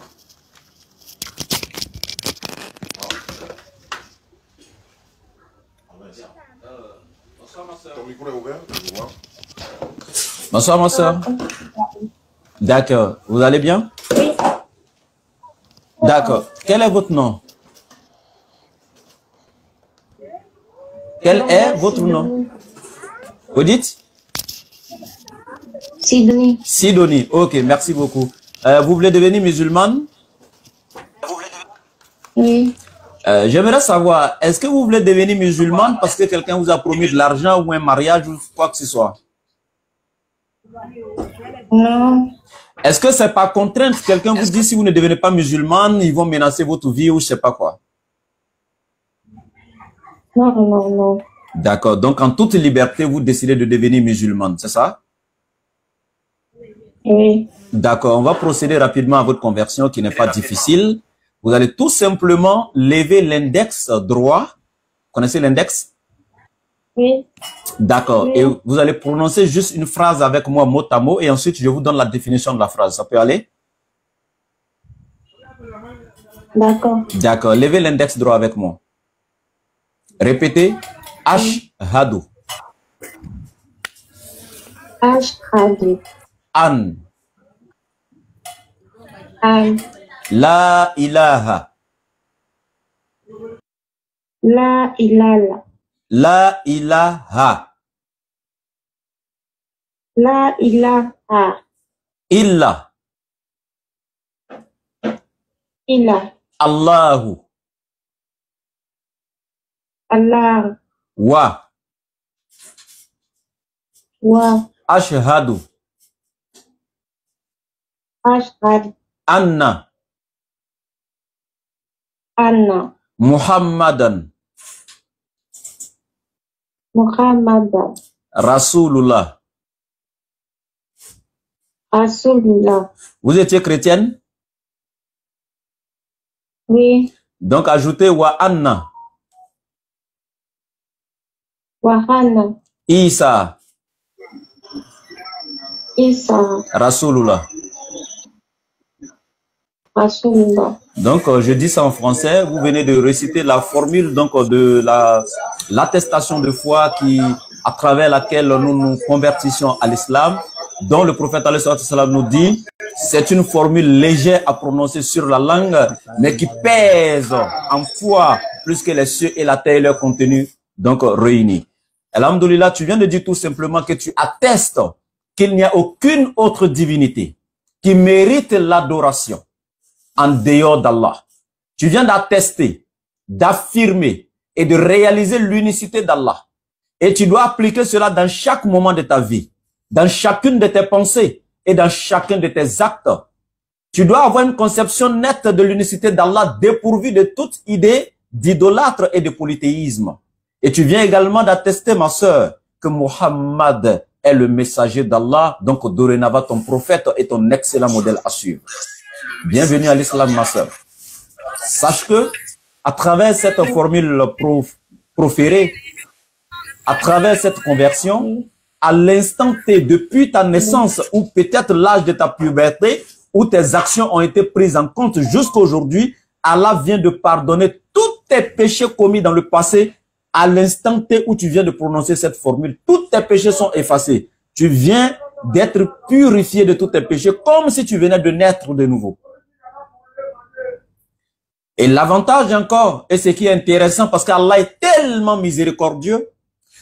Ton micro est ouvert, je vois. Bonsoir, ma soeur. D'accord. Vous allez bien? Oui. D'accord. Quel est votre nom? Quel est votre nom? Vous dites? Sidonie. Sidonie. Ok, merci beaucoup. Vous voulez devenir musulmane? Oui. J'aimerais savoir, est-ce que vous voulez devenir musulmane parce que quelqu'un vous a promis de l'argent ou un mariage ou quoi que ce soit? Non. Est-ce que c'est par contrainte? Quelqu'un vous dit si vous ne devenez pas musulmane, ils vont menacer votre vie ou je sais pas quoi? Non. D'accord. Donc, en toute liberté, vous décidez de devenir musulmane, c'est ça? Oui. D'accord. On va procéder rapidement à votre conversion qui n'est pas difficile. Vous allez tout simplement lever l'index droit. Connaissez l'index? Oui. D'accord. Oui. Et vous allez prononcer juste une phrase avec moi mot à mot et ensuite je vous donne la définition de la phrase. Ça peut aller? D'accord. D'accord. Levez l'index droit avec moi. Répétez. Ashhadu. Ashhadu. An. An. La ilaha. La ilaha. La ilaha. La ilaha. Illa. Illa. Allahu. Allah. Wa. Wa. Ashhadu. Ashhad anna anna Muhammadan Muhammadan Rasulullah. Rasulullah. Vous étiez chrétienne? Oui. Donc ajoutez wa anna Wahana Isa Isa Rasulullah. Rasulullah. Donc je dis ça en français, vous venez de réciter la formule donc de l'attestation de foi qui, à travers laquelle nous nous convertissons à l'islam, dont le prophète ﷺ nous dit, c'est une formule légère à prononcer sur la langue, mais qui pèse en poids plus que les cieux et la terre et leur contenu, donc réunis. Alhamdoulilah, tu viens de dire tout simplement que tu attestes qu'il n'y a aucune autre divinité qui mérite l'adoration en dehors d'Allah. Tu viens d'attester, d'affirmer et de réaliser l'unicité d'Allah. Et tu dois appliquer cela dans chaque moment de ta vie, dans chacune de tes pensées et dans chacun de tes actes. Tu dois avoir une conception nette de l'unicité d'Allah dépourvue de toute idée d'idolâtre et de polythéisme. Et tu viens également d'attester, ma sœur, que Muhammad est le messager d'Allah, donc dorénavant ton prophète est ton excellent modèle à suivre. Bienvenue à l'islam, ma sœur. Sache que, à travers cette formule proférée, à travers cette conversion, à l'instant T, depuis ta naissance ou peut-être l'âge de ta puberté, où tes actions ont été prises en compte jusqu'à aujourd'hui, Allah vient de pardonner tous tes péchés commis dans le passé. À l'instant T où tu viens de prononcer cette formule, tous tes péchés sont effacés. Tu viens d'être purifié de tous tes péchés comme si tu venais de naître de nouveau. Et l'avantage encore, et ce qui est intéressant parce qu'Allah est tellement miséricordieux,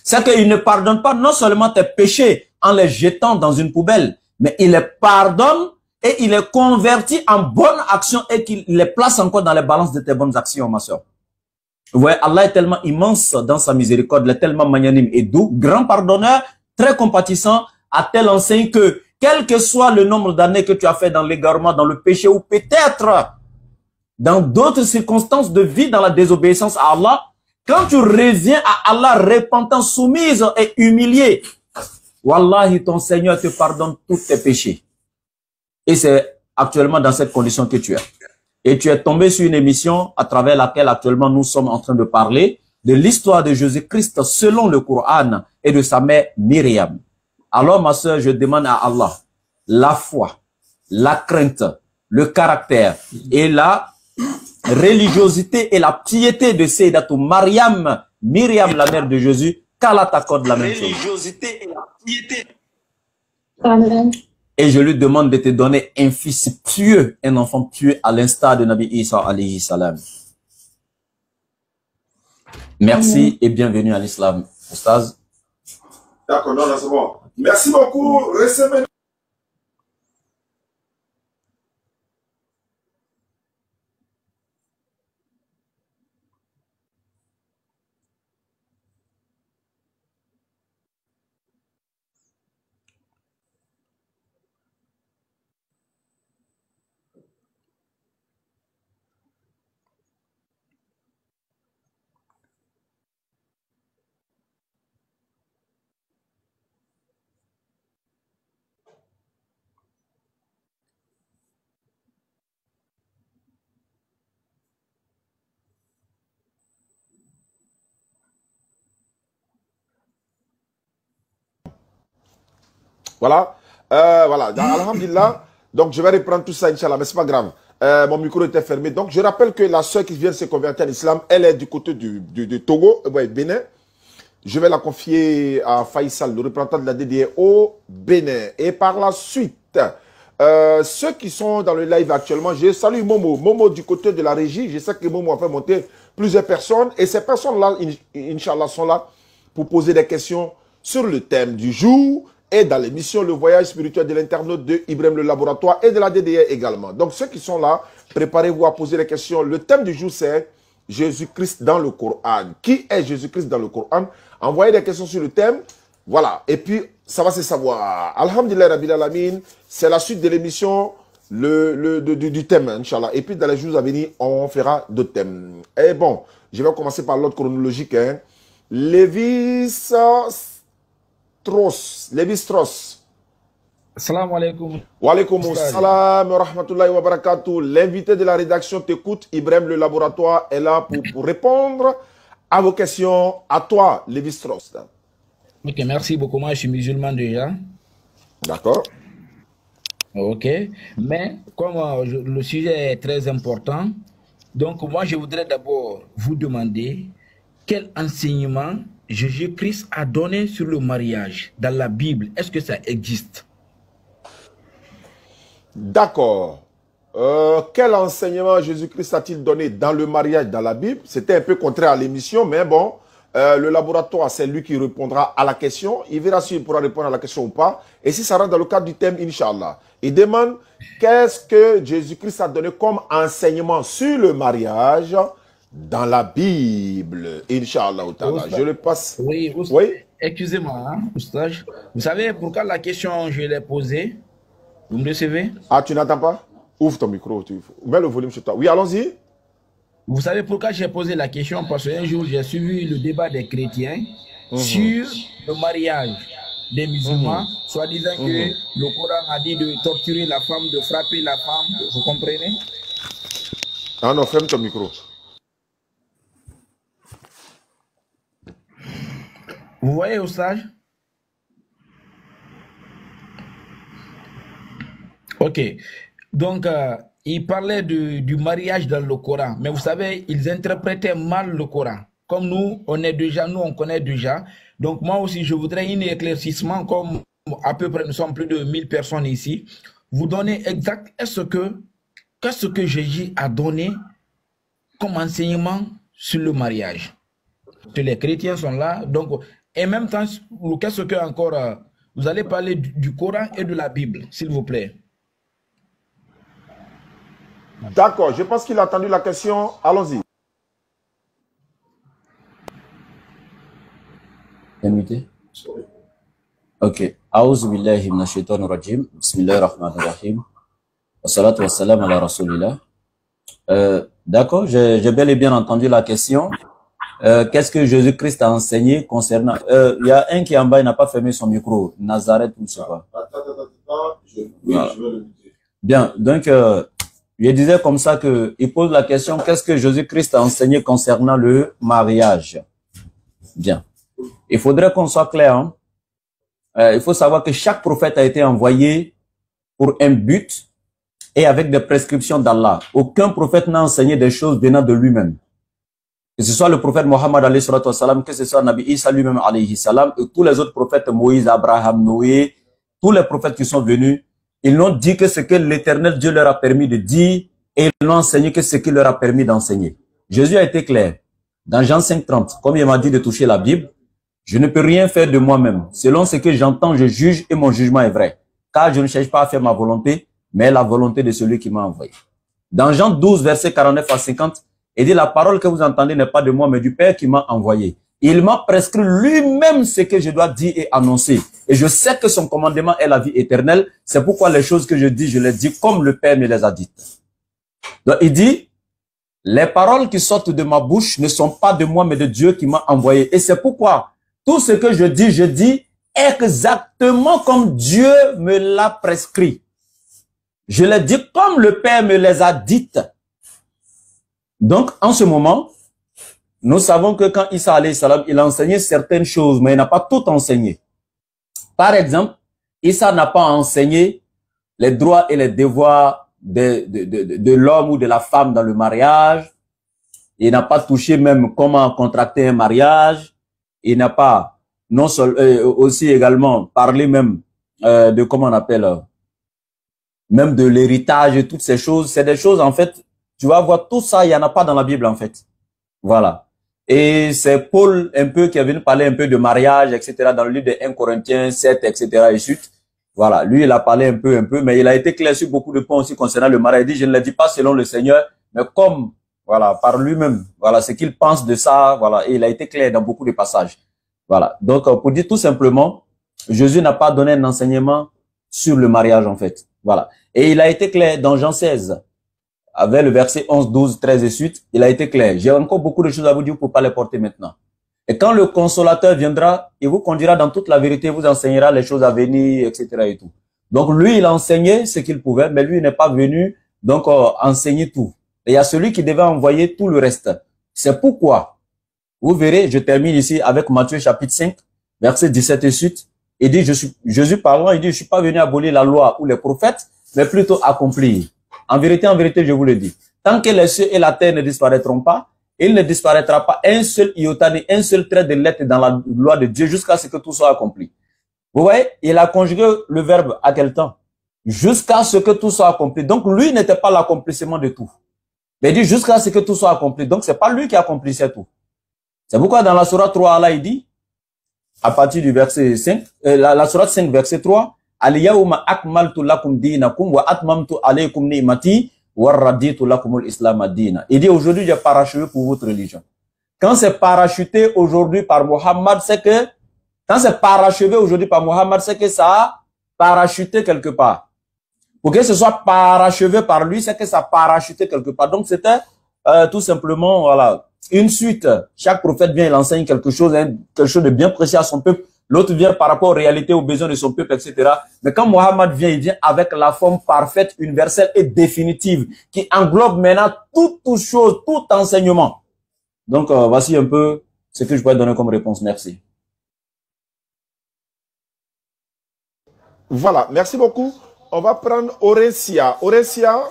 c'est qu'il ne pardonne pas non seulement tes péchés en les jetant dans une poubelle, mais il les pardonne et il les convertit en bonnes actions et qu'il les place encore dans les balances de tes bonnes actions, ma soeur. Vous voyez, Allah est tellement immense dans sa miséricorde, il est tellement magnanime et doux, grand pardonneur, très compatissant, à telle enseigne que, quel que soit le nombre d'années que tu as fait dans l'égarement, dans le péché, ou peut-être dans d'autres circonstances de vie, dans la désobéissance à Allah, quand tu reviens à Allah repentant, soumise et humilié, wallahi, ton Seigneur te pardonne tous tes péchés. Et c'est actuellement dans cette condition que tu es. Et tu es tombé sur une émission à travers laquelle actuellement nous sommes en train de parler de l'histoire de Jésus-Christ selon le Coran et de sa mère Myriam. Alors ma soeur, je demande à Allah la foi, la crainte, le caractère et la religiosité et la piété de Sayyidatou Myriam, la mère de Jésus, qu'Allah t'accorde la même chose. Religiosité et la piété. Amen. Et je lui demande de te donner un fils pieux, un enfant pieux à l'instar de Nabi Isa alayhi salam. Merci et bienvenue à l'islam, Oustaz. D'accord, non, c'est bon. Merci beaucoup. Recevez. Voilà. Voilà. Alhamdulillah. Donc, je vais reprendre tout ça, Inch'Allah, mais c'est pas grave. Mon micro était fermé. Donc, je rappelle que la soeur qui vient de se convertir à l'islam, elle est du côté du Togo, Bénin. Je vais la confier à Faisal, le représentant de la DDA au Bénin. Et par la suite, ceux qui sont dans le live actuellement, je salue Momo. Momo du côté de la régie. Je sais que Momo a fait monter plusieurs personnes. Et ces personnes-là, Inch'Allah, sont là pour poser des questions sur le thème du jour et dans l'émission Le Voyage spirituel de l'internaute de Ibrahim le Laboratoire et de la DDA également. Donc ceux qui sont là, préparez-vous à poser des questions. Le thème du jour, c'est Jésus-Christ dans le Coran. Qui est Jésus-Christ dans le Coran? Envoyez des questions sur le thème. Voilà. Et puis, ça va se savoir. Alhamdulillah Rabbil Alamin. C'est la suite de l'émission du thème, Inch'Allah. Et puis, dans les jours à venir, on fera d'autres thèmes. Et bon, je vais commencer par l'ordre chronologique. Hein. Lévi-Strauss. Salam alaikum. Wa alaikum salam wa rahmatullahi wa barakatuh. L'invité de la rédaction t'écoute. Ibrahim, le laboratoire, est là pour répondre à vos questions. À toi, Lévi-Strauss. Ok, merci beaucoup. Moi, je suis musulman déjà. D'accord. Ok. Mais comme le sujet est très important, donc moi, je voudrais d'abord vous demander quel enseignement Jésus-Christ a donné sur le mariage dans la Bible. Est-ce que ça existe? D'accord. Quel enseignement Jésus-Christ a-t-il donné dans le mariage dans la Bible? C'était un peu contraire à l'émission, mais bon, le laboratoire, c'est lui qui répondra à la question. Il verra s'il pourra répondre à la question ou pas. Et si ça rentre dans le cadre du thème, Inch'Allah. Il demande qu'est-ce que Jésus-Christ a donné comme enseignement sur le mariage dans la Bible. Inch'Allah. Je le passe. Oui, oui? Excusez-moi, hein, Oustage. Vous savez pourquoi la question, je l'ai posée? Vous me recevez? Ah, tu n'entends pas? Ouvre ton micro. Mets le volume chez toi. Oui, allons-y. Vous savez pourquoi j'ai posé la question? Parce qu'un jour, j'ai suivi le débat des chrétiens sur le mariage des musulmans, soit disant que le Coran a dit de torturer la femme, de frapper la femme. Vous comprenez? Ah non, ferme ton micro. Vous voyez, Oustage? Ok. Donc, il parlait du mariage dans le Coran. Mais vous savez, ils interprétaient mal le Coran. Comme nous, on connaît déjà. Donc, moi aussi, je voudrais un éclaircissement, comme à peu près, nous sommes plus de 1000 personnes ici. Vous donnez exact, qu'est-ce que Jésus a donné comme enseignement sur le mariage? Les chrétiens sont là. Donc, et en même temps, qu'est-ce que encore, vous allez parler du Coran et de la Bible, s'il vous plaît. D'accord, je pense qu'il a entendu la question. Allons-y. Ok. A'udhu billahi minash shaitanir rajim. Bismillahir rahmanir rahim. Wassalatu wassalamu ala rasulillah. D'accord, j'ai bel et bien entendu la question. Qu'est-ce que Jésus-Christ a enseigné concernant... Il y a un qui est en bas, il n'a pas fermé son micro. Nazareth ou je sais pas. Voilà. Bien, donc... je disais comme ça que il pose la question, qu'est-ce que Jésus-Christ a enseigné concernant le mariage? Bien. Il faudrait qu'on soit clair. Hein? Il faut savoir que chaque prophète a été envoyé pour un but et avec des prescriptions d'Allah. Aucun prophète n'a enseigné des choses venant de lui-même. Que ce soit le prophète Mohammed alayhi salatu wassalam, que ce soit Nabi Isa lui-même alayhi salam, et tous les autres prophètes, Moïse, Abraham, Noé, tous les prophètes qui sont venus, ils n'ont dit que ce que l'Éternel Dieu leur a permis de dire et ils n'ont enseigné que ce qu'il leur a permis d'enseigner. Jésus a été clair. Dans Jean 5,30, comme il m'a dit de toucher la Bible, je ne peux rien faire de moi-même. Selon ce que j'entends, je juge et mon jugement est vrai. Car je ne cherche pas à faire ma volonté, mais la volonté de celui qui m'a envoyé. Dans Jean 12, versets 49 à 50, il dit la parole que vous entendez n'est pas de moi, mais du Père qui m'a envoyé. Il m'a prescrit lui-même ce que je dois dire et annoncer. Et je sais que son commandement est la vie éternelle. C'est pourquoi les choses que je dis, je les dis comme le Père me les a dites. Donc il dit, les paroles qui sortent de ma bouche ne sont pas de moi, mais de Dieu qui m'a envoyé. Et c'est pourquoi tout ce que je dis exactement comme Dieu me l'a prescrit. Je les dis comme le Père me les a dites. Donc en ce moment, nous savons que quand Isa alayhi salam, il a enseigné certaines choses, mais il n'a pas tout enseigné. Par exemple, Isa n'a pas enseigné les droits et les devoirs de l'homme ou de la femme dans le mariage. Il n'a pas touché même comment contracter un mariage. Il n'a pas non seulement aussi également parlé même de comment on appelle même de l'héritage et toutes ces choses. C'est des choses en fait, tu vas voir tout ça, il n'y en a pas dans la Bible en fait. Voilà. Et c'est Paul un peu qui est venu parler un peu de mariage, etc. dans le livre de 1 Corinthiens 7, etc. et suite. Voilà, lui il a parlé un peu, mais il a été clair sur beaucoup de points aussi concernant le mariage. Il dit, je ne le dis pas selon le Seigneur, mais comme, voilà, par lui-même, voilà, ce qu'il pense de ça, voilà, et il a été clair dans beaucoup de passages. Voilà, donc pour dire tout simplement, Jésus n'a pas donné un enseignement sur le mariage en fait. Voilà. Et il a été clair dans Jean 16, avec le verset 11, 12, 13 et suite, il a été clair. J'ai encore beaucoup de choses à vous dire pour ne pas les porter maintenant. Et quand le consolateur viendra, il vous conduira dans toute la vérité, vous enseignera les choses à venir, etc. et tout. Donc lui, il a enseigné ce qu'il pouvait, mais lui, il n'est pas venu donc enseigner tout. Et il y a celui qui devait envoyer tout le reste. C'est pourquoi, vous verrez, je termine ici avec Matthieu chapitre 5, verset 17 et suite. Il dit, Jésus parlant, il dit, je suis pas venu abolir la loi ou les prophètes, mais plutôt accomplir. En vérité, je vous le dis. Tant que les cieux et la terre ne disparaîtront pas, il ne disparaîtra pas un seul iota, ni un seul trait de lettre dans la loi de Dieu jusqu'à ce que tout soit accompli. Vous voyez, il a conjugué le verbe à quel temps? Jusqu'à ce que tout soit accompli. Donc, lui n'était pas l'accomplissement de tout. Mais il dit jusqu'à ce que tout soit accompli. Donc, c'est pas lui qui accomplissait tout. C'est pourquoi dans la sourate 3, Allah, il dit, à partir du verset 5, la sourate 5, verset 3, Al-yawma akmaltu lakum dinakum wa atmamtu alaykum ni'mati wa raditu lakumul islam ad-dina. Il dit aujourd'hui, j'ai parachuté pour votre religion. Quand c'est parachuté aujourd'hui par Mohammed, c'est que, quand c'est parachevé aujourd'hui par Mohammed, c'est que ça a parachuté quelque part. Pour que ce soit parachevé par lui, c'est que ça a parachuté quelque part. Donc c'était tout simplement, voilà, une suite. Chaque prophète vient, il enseigne quelque chose de bien précis à son peuple. L'autre vient par rapport aux réalités, aux besoins de son peuple, etc. Mais quand Mohammed vient, il vient avec la forme parfaite, universelle et définitive, qui englobe maintenant toute chose, tout enseignement. Donc, voici un peu ce que je pourrais donner comme réponse. Merci. Voilà, merci beaucoup. On va prendre Orencia. Orencia.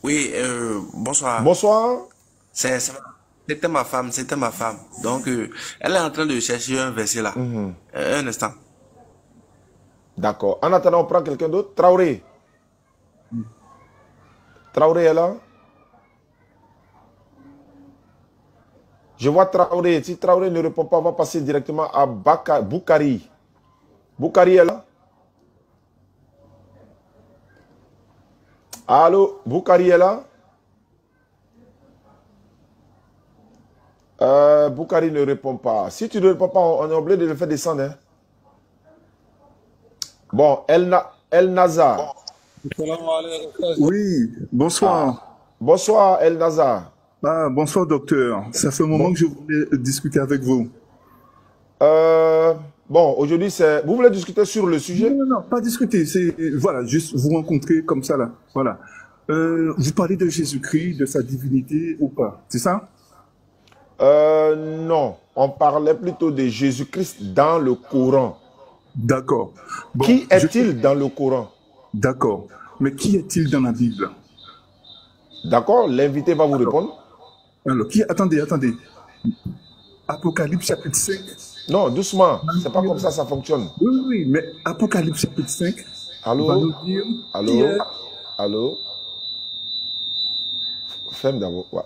Oui, bonsoir. Bonsoir. C'était ma femme. Donc, elle est en train de chercher un verset là. Un instant. D'accord. En attendant, on prend quelqu'un d'autre. Traoré. Traoré est là. Je vois Traoré. Si Traoré ne répond pas, on va passer directement à Boukari. Boukari est là. Allô, Boukari est là. Boukari ne répond pas. Si tu ne réponds pas, on est obligé de le faire descendre. Hein. Bon, El Nazar. Oui, bonsoir. Bonsoir, El Nazar. Ah, bonsoir, docteur. Ça fait un moment que je voulais discuter avec vous. Bon, aujourd'hui, c'est... Vous voulez discuter sur le sujet? Non, pas discuter. C'est, voilà, juste vous rencontrer comme ça, là. Voilà. Vous parlez de Jésus-Christ, de sa divinité ou pas? C'est ça? Non. On parlait plutôt de Jésus-Christ dans le Coran. D'accord. Bon, qui est-il dans le Coran? D'accord. Mais qui est-il dans la Bible? D'accord. L'invité va vous répondre. Alors, attendez. Apocalypse chapitre 5. Non, doucement. C'est pas comme ça fonctionne. Oui, mais Apocalypse chapitre 5 Allô? va nous dire... Allô? Ferme d'abord. Ouais.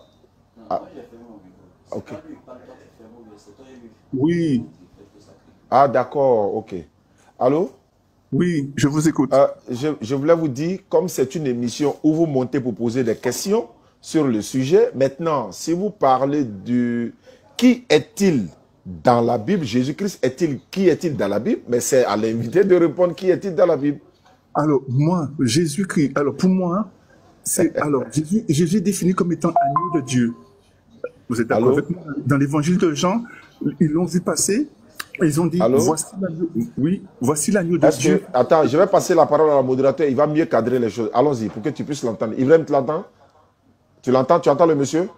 Ah. Ok. Oui. Ah, d'accord, ok. Allô? Oui, je vous écoute. Je voulais vous dire, comme c'est une émission où vous montez pour poser des questions sur le sujet, maintenant, si vous parlez du... Qui est-il dans la Bible? Jésus-Christ qui est-il dans la Bible? Mais c'est à l'invité de répondre qui est-il dans la Bible. Alors, moi, Jésus-Christ, alors pour moi, c'est... alors, Jésus est défini comme étant agneau de Dieu. Vous êtes d'accord avec moi? Dans l'évangile de Jean, ils l'ont vu passer, ils ont dit, voici l'agneau de Dieu. Attends, je vais passer la parole à la modérateur, il va mieux cadrer les choses. Allons-y, pour que tu puisses l'entendre. Ibrahim, tu l'entends? Tu l'entends? Tu entends le monsieur?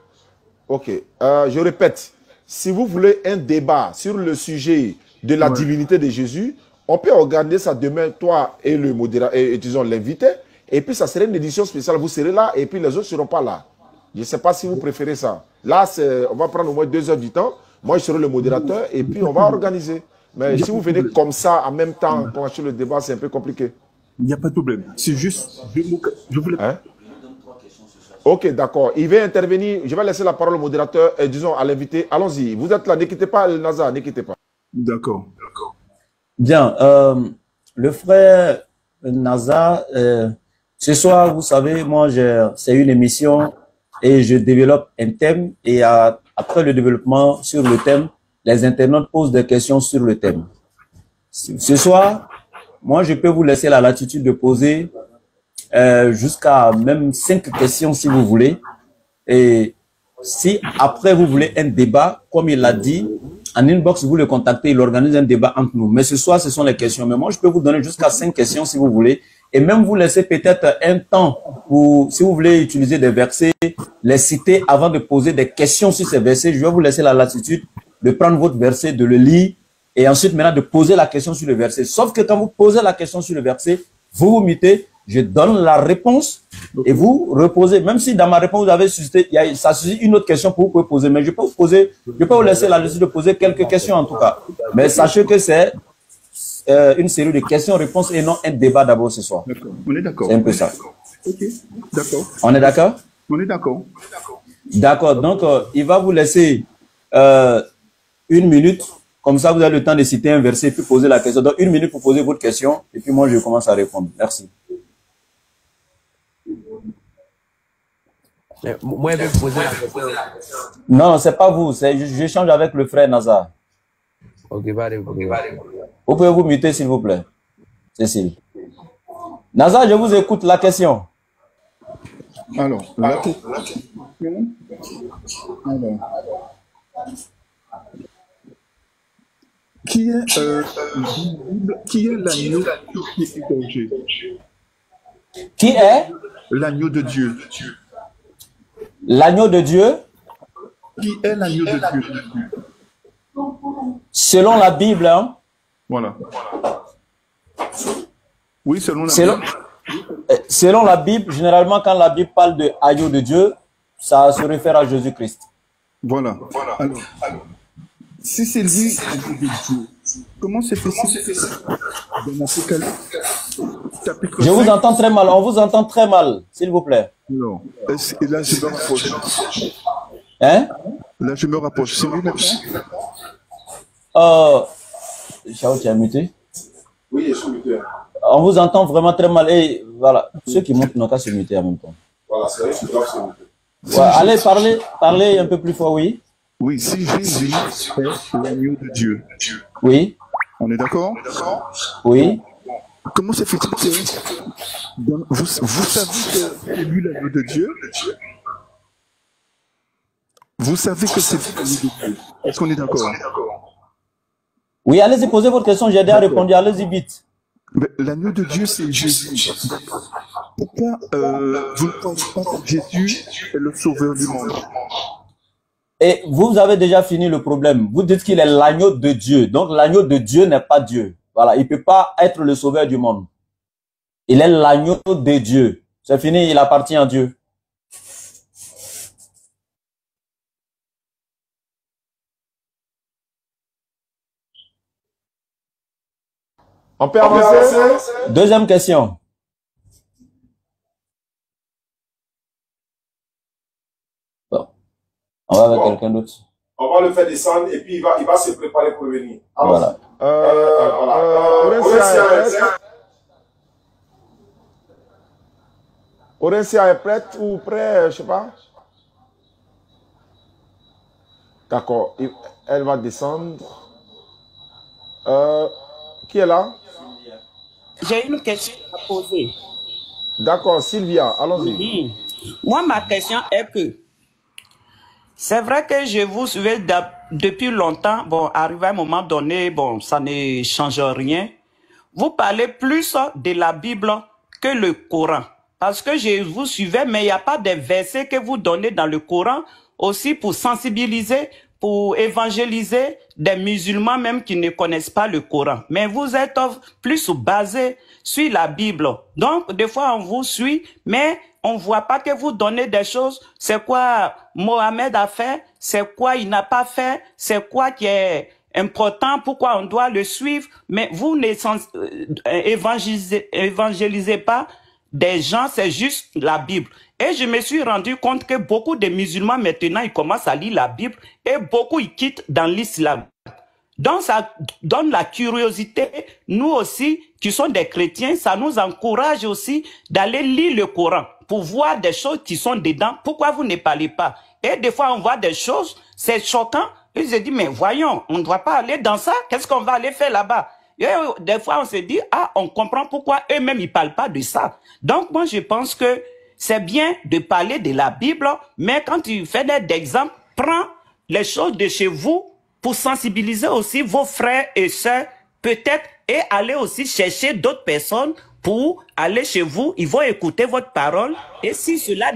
Ok. Je répète, si vous voulez un débat sur le sujet de la divinité de Jésus, on peut organiser ça demain, toi et le modérateur, et disons l'invité, et puis ça serait une édition spéciale, vous serez là, et puis les autres ne seront pas là. Je ne sais pas si vous préférez ça. Là, on va prendre au moins 2 heures du temps. Moi, je serai le modérateur et puis on va organiser. Mais si vous venez comme ça, en même temps, pour acheter le débat, c'est un peu compliqué. Il n'y a pas de problème. C'est juste, je voulais... Hein? Ok, d'accord. Il va intervenir. Je vais laisser la parole au modérateur, disons à l'invité. Allons-y. Vous êtes là, ne quittez pas, El Nazar, ne quittez pas. D'accord. Bien. Le frère Nazar, ce soir, vous savez, moi, c'est une émission et je développe un thème et après le développement sur le thème, les internautes posent des questions sur le thème. Ce soir, moi, je peux vous laisser la latitude de poser jusqu'à même 5 questions si vous voulez. Et si après vous voulez un débat, comme il l'a dit, en inbox, vous le contactez, il organise un débat entre nous. Mais ce soir, ce sont les questions. Mais moi, je peux vous donner jusqu'à 5 questions si vous voulez. Et même vous laisser peut-être un temps pour, si vous voulez utiliser des versets, les citer avant de poser des questions sur ces versets. Je vais vous laisser la latitude de prendre votre verset, de le lire et ensuite maintenant de poser la question sur le verset. Sauf que quand vous posez la question sur le verset, vous vous mutez, je donne la réponse et vous reposez. Même si dans ma réponse, vous avez suscité, ça suscite une autre question que vous pouvez poser. Mais je peux vous laisser la latitude de poser quelques questions en tout cas. Mais sachez que c'est une série de questions-réponses et non un débat d'abord ce soir. D'accord, on est d'accord. C'est un peu ça. Ok, d'accord. On est d'accord? On est d'accord. D'accord, donc il va vous laisser 1 minute, comme ça vous avez le temps de citer un verset puis poser la question. Donc 1 minute pour poser votre question et puis moi je commence à répondre. Merci. Moi, je vais poser la question. Non, c'est pas vous, j'échange avec le frère Nazar. Ok, allez. Vous pouvez vous muter s'il vous plaît, Cécile. Nazar, je vous écoute la question. Alors, la question. Alors, qui est l'agneau qui est égorgé? Qui est L'agneau de Dieu. l'agneau de Dieu? Qui est l'agneau de Dieu? Selon la Bible, hein? Voilà. Oui, selon la Bible. Selon la Bible, généralement quand la Bible parle de agneau de Dieu, ça se réfère à Jésus-Christ. Voilà. Alors, si c'est lui l'agneau de Dieu, comment c'est possible dans l'Apocalypse, chapitre Je vous 5, entends très mal, on vous entend très mal, s'il vous plaît. non. Et là, je me rapproche. Hein? Là, je me rapproche. C'est lui maintenant? Chao, tu as muté? Oui, je suis muté. On vous entend vraiment très mal. Et voilà, ceux qui montent n'ont qu'à se muter en même temps. Voilà, c'est vrai que je dois se muter. Ouais, allez, parlez un peu plus fort, oui. Oui, si Jésus est l'agneau de Dieu. Oui, On est d'accord? oui. Comment se fait-il que vous savez que c'est lui l'agneau de Dieu? Vous savez que c'est lui l'agneau de Dieu. Est-ce qu'on est d'accord? Oui, allez-y, posez votre question, j'ai déjà répondu, allez-y vite. Mais l'agneau de Dieu, c'est Jésus. Pourquoi vous ne pensez pas que Jésus est le sauveur du monde? Et vous avez déjà fini le problème. Vous dites qu'il est l'agneau de Dieu. Donc l'agneau de Dieu n'est pas Dieu. Voilà, il ne peut pas être le sauveur du monde. Il est l'agneau de Dieu. C'est fini, il appartient à Dieu. On peut avancer? Deuxième question. Bon. On va avec quelqu'un d'autre. On va le faire descendre et puis il va se préparer pour venir. Voilà. Orencia est prête ou prêt, je sais pas. D'accord, elle va descendre. Qui est là? J'ai une question à poser. D'accord, Sylvia, allons-y. Oui. Moi, ma question est que c'est vrai que je vous suivais depuis longtemps. Bon, arrivé à un moment donné, bon, ça ne change rien. Vous parlez plus de la Bible que le Coran. Parce que je vous suivais, mais il n'y a pas de versets que vous donnez dans le Coran aussi pour sensibiliser, pour évangéliser des musulmans même qui ne connaissent pas le Coran. Mais vous êtes plus basé sur la Bible. Donc, des fois, on vous suit, mais on ne voit pas que vous donnez des choses. C'est quoi Mohamed a fait, c'est quoi il n'a pas fait, c'est quoi qui est important, pourquoi on doit le suivre. Mais vous ne évangélisez pas des gens, c'est juste la Bible. Et je me suis rendu compte que beaucoup de musulmans maintenant, ils commencent à lire la Bible et beaucoup ils quittent dans l'islam. Donc ça donne la curiosité. Nous aussi, qui sommes des chrétiens, ça nous encourage aussi d'aller lire le Coran pour voir des choses qui sont dedans. Pourquoi vous ne parlez pas? Et des fois, on voit des choses, c'est choquant. Ils se disent, mais voyons, on ne doit pas aller dans ça. Qu'est-ce qu'on va aller faire là-bas? Et des fois, on se dit, ah, on comprend pourquoi eux-mêmes, ils ne parlent pas de ça. Donc, moi, je pense que c'est bien de parler de la Bible, mais quand tu fais des exemples, prends les choses de chez vous pour sensibiliser aussi vos frères et sœurs, peut-être, et aller aussi chercher d'autres personnes pour aller chez vous. Ils vont écouter votre parole. Et si cela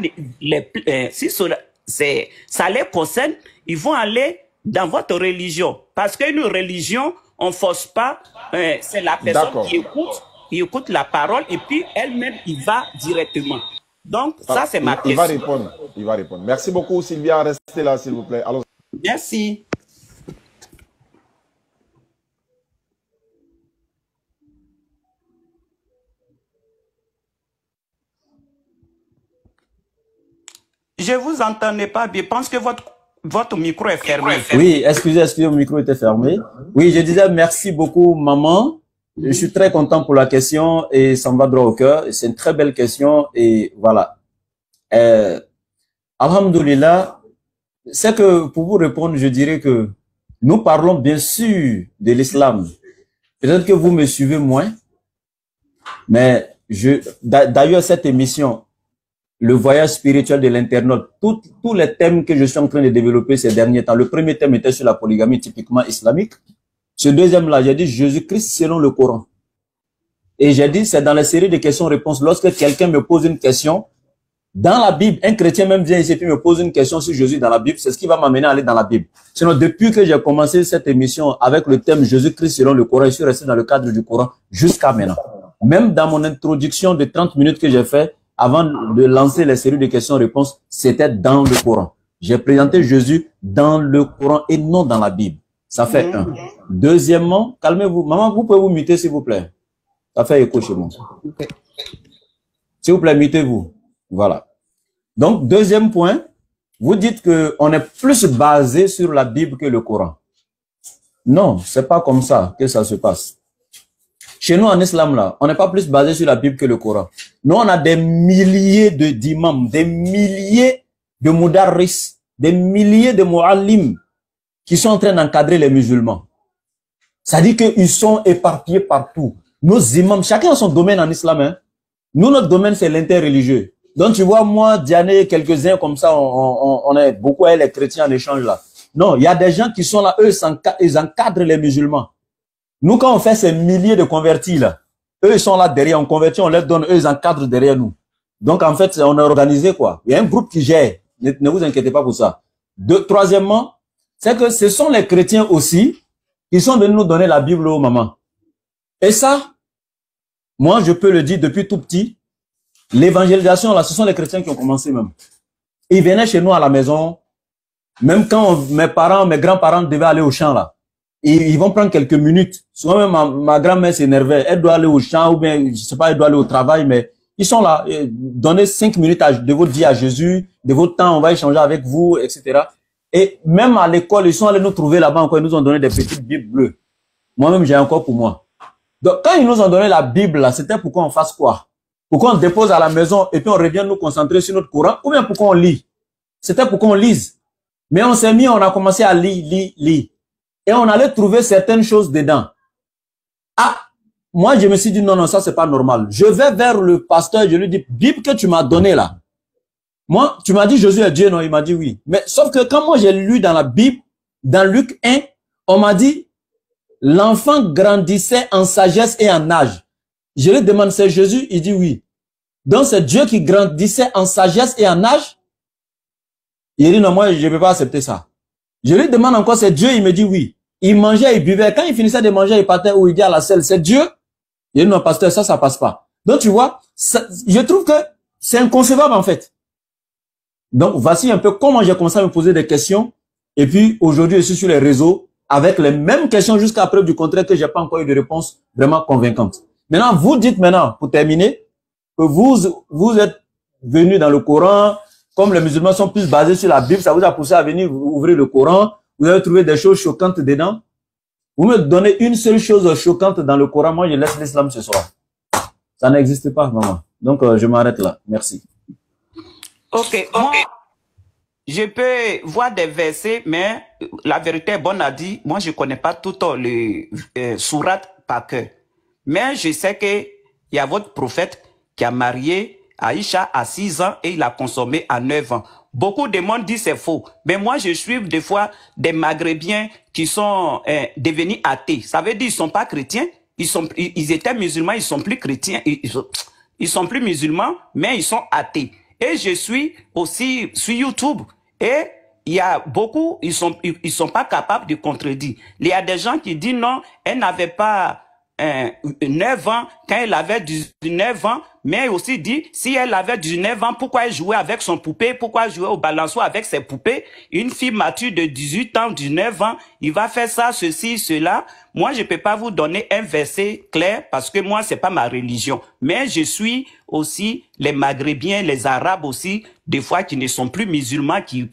ça les concerne, ils vont aller dans votre religion. Parce qu'une religion, on ne force pas. C'est la personne qui écoute la parole et puis elle-même, il va directement. Donc, ça, c'est ma question. Il va répondre. Merci beaucoup, Sylvia. Restez là, s'il vous plaît. Allons. Merci. Je ne vous entendais pas bien. Je pense que votre micro est fermé. Oui, excusez, mon micro était fermé. Oui, je disais merci beaucoup, maman. Je suis très content pour la question et ça me va droit au cœur. C'est une très belle question et voilà. Alhamdulillah, c'est que pour vous répondre, je dirais que nous parlons bien sûr de l'islam. Peut-être que vous me suivez moins, mais d'ailleurs cette émission, le voyage spirituel de l'internaute, tous les thèmes que je suis en train de développer ces derniers temps, le premier thème était sur la polygamie typiquement islamique. Ce deuxième-là, j'ai dit Jésus-Christ selon le Coran. Et j'ai dit, c'est dans la série de questions-réponses, lorsque quelqu'un me pose une question, dans la Bible, un chrétien même vient ici et me pose une question sur Jésus dans la Bible, c'est ce qui va m'amener à aller dans la Bible. Sinon, depuis que j'ai commencé cette émission avec le thème Jésus-Christ selon le Coran, je suis resté dans le cadre du Coran jusqu'à maintenant. Même dans mon introduction de 30 minutes que j'ai fait, avant de lancer les séries de questions-réponses, c'était dans le Coran. J'ai présenté Jésus dans le Coran et non dans la Bible. Ça fait un. Deuxièmement, calmez-vous. Maman, vous pouvez vous muter, s'il vous plaît. Ça fait écho chez moi. S'il vous plaît, mutez-vous. Voilà. Donc, deuxième point, vous dites qu'on est plus basé sur la Bible que le Coran. Non, c'est pas comme ça que ça se passe. Chez nous, en islam, là, on n'est pas plus basé sur la Bible que le Coran. Nous, on a des milliers d'imams, des milliers de mudarris, des milliers de muallim qui sont en train d'encadrer les musulmans. Ça dit qu'ils sont éparpillés partout. Nos imams, chacun a son domaine en islam. Hein. Nous, notre domaine, c'est l'interreligieux. Donc, tu vois, moi, Diane, quelques-uns comme ça, on est beaucoup avec les chrétiens en échange là. Non, il y a des gens qui sont là, eux, ils encadrent les musulmans. Nous, quand on fait ces milliers de convertis là, eux, ils sont là derrière, on convertit, on leur donne, eux, ils encadrent derrière nous. Donc, en fait, on est organisé, quoi. Il y a un groupe qui gère. Ne vous inquiétez pas pour ça. Troisièmement, c'est que ce sont les chrétiens aussi qui sont venus nous donner la Bible aux mamans. Et ça, moi, je peux le dire depuis tout petit, l'évangélisation, là, ce sont les chrétiens qui ont commencé même. Ils venaient chez nous à la maison, même quand mes grands-parents devaient aller au champ, là. Ils vont prendre quelques minutes. Souvent même ma grand-mère s'énervait. Elle doit aller au champ ou bien, je sais pas, elle doit aller au travail, mais ils sont là. Donnez 5 minutes de votre vie à Jésus, de votre temps, on va échanger avec vous, etc. Et même à l'école, ils sont allés nous trouver là-bas encore, ils nous ont donné des petites Bibles bleues. Moi-même, j'ai encore pour moi. Donc, quand ils nous ont donné la Bible, là, c'était pour qu'on fasse quoi? Pour qu'on dépose à la maison et puis on revienne nous concentrer sur notre Coran, ou bien pour qu'on lit? C'était pour qu'on lise. Mais on s'est mis, on a commencé à lire. Et on allait trouver certaines choses dedans. Ah, moi, je me suis dit, non, ça, c'est pas normal. Je vais vers le pasteur, je lui dis, Bible que tu m'as donnée là. Moi, tu m'as dit Jésus est Dieu, non? Il m'a dit oui. Mais sauf que quand moi j'ai lu dans la Bible, dans Luc 1, on m'a dit, l'enfant grandissait en sagesse et en âge. Je lui demande, c'est Jésus? Il dit oui. Donc c'est Dieu qui grandissait en sagesse et en âge? Il dit non, moi je ne peux pas accepter ça. Je lui demande encore, c'est Dieu? Il me dit oui. Il mangeait, il buvait. Quand il finissait de manger, il partait où il dit à la selle, c'est Dieu? Il dit non, pasteur, ça passe pas. Donc tu vois, je trouve que c'est inconcevable en fait. Donc voici un peu comment j'ai commencé à me poser des questions. Et puis aujourd'hui, je suis sur les réseaux avec les mêmes questions jusqu'à preuve du contraire que j'ai pas encore eu de réponse vraiment convaincante. Maintenant, vous dites maintenant, pour terminer, que vous êtes venus dans le Coran, comme les musulmans sont plus basés sur la Bible, ça vous a poussé à venir ouvrir le Coran, vous avez trouvé des choses choquantes dedans. Vous me donnez une seule chose choquante dans le Coran, moi je laisse l'islam ce soir. Ça n'existe pas, maman. Donc je m'arrête là. Merci. Ok. Moi, je peux voir des versets, mais la vérité est bonne à dire. Moi, je ne connais pas tout les sourates par cœur. Mais je sais qu'il y a votre prophète qui a marié Aïcha à 6 ans et il a consommé à 9 ans. Beaucoup de monde dit c'est faux. Mais moi, je suis des fois des Maghrébiens qui sont devenus athées. Ça veut dire qu'ils ne sont pas chrétiens. Ils étaient musulmans, ils sont plus chrétiens. Ils sont plus musulmans, mais ils sont athées. Et je suis aussi sur YouTube. Et il y a beaucoup, ils sont pas capables de contredire. Il y a des gens qui disent non, elle n'avait pas 9 ans quand elle avait 19 ans, mais aussi dit, si elle avait 19 ans, pourquoi elle jouait avec son poupée, pourquoi elle jouait au balançoire avec ses poupées? Une fille mature de 18 ans, 19 ans, il va faire ça, ceci, cela. Moi, je peux pas vous donner un verset clair parce que moi, c'est pas ma religion. Mais je suis aussi les Maghrébiens, les Arabes aussi, des fois qui ne sont plus musulmans, qui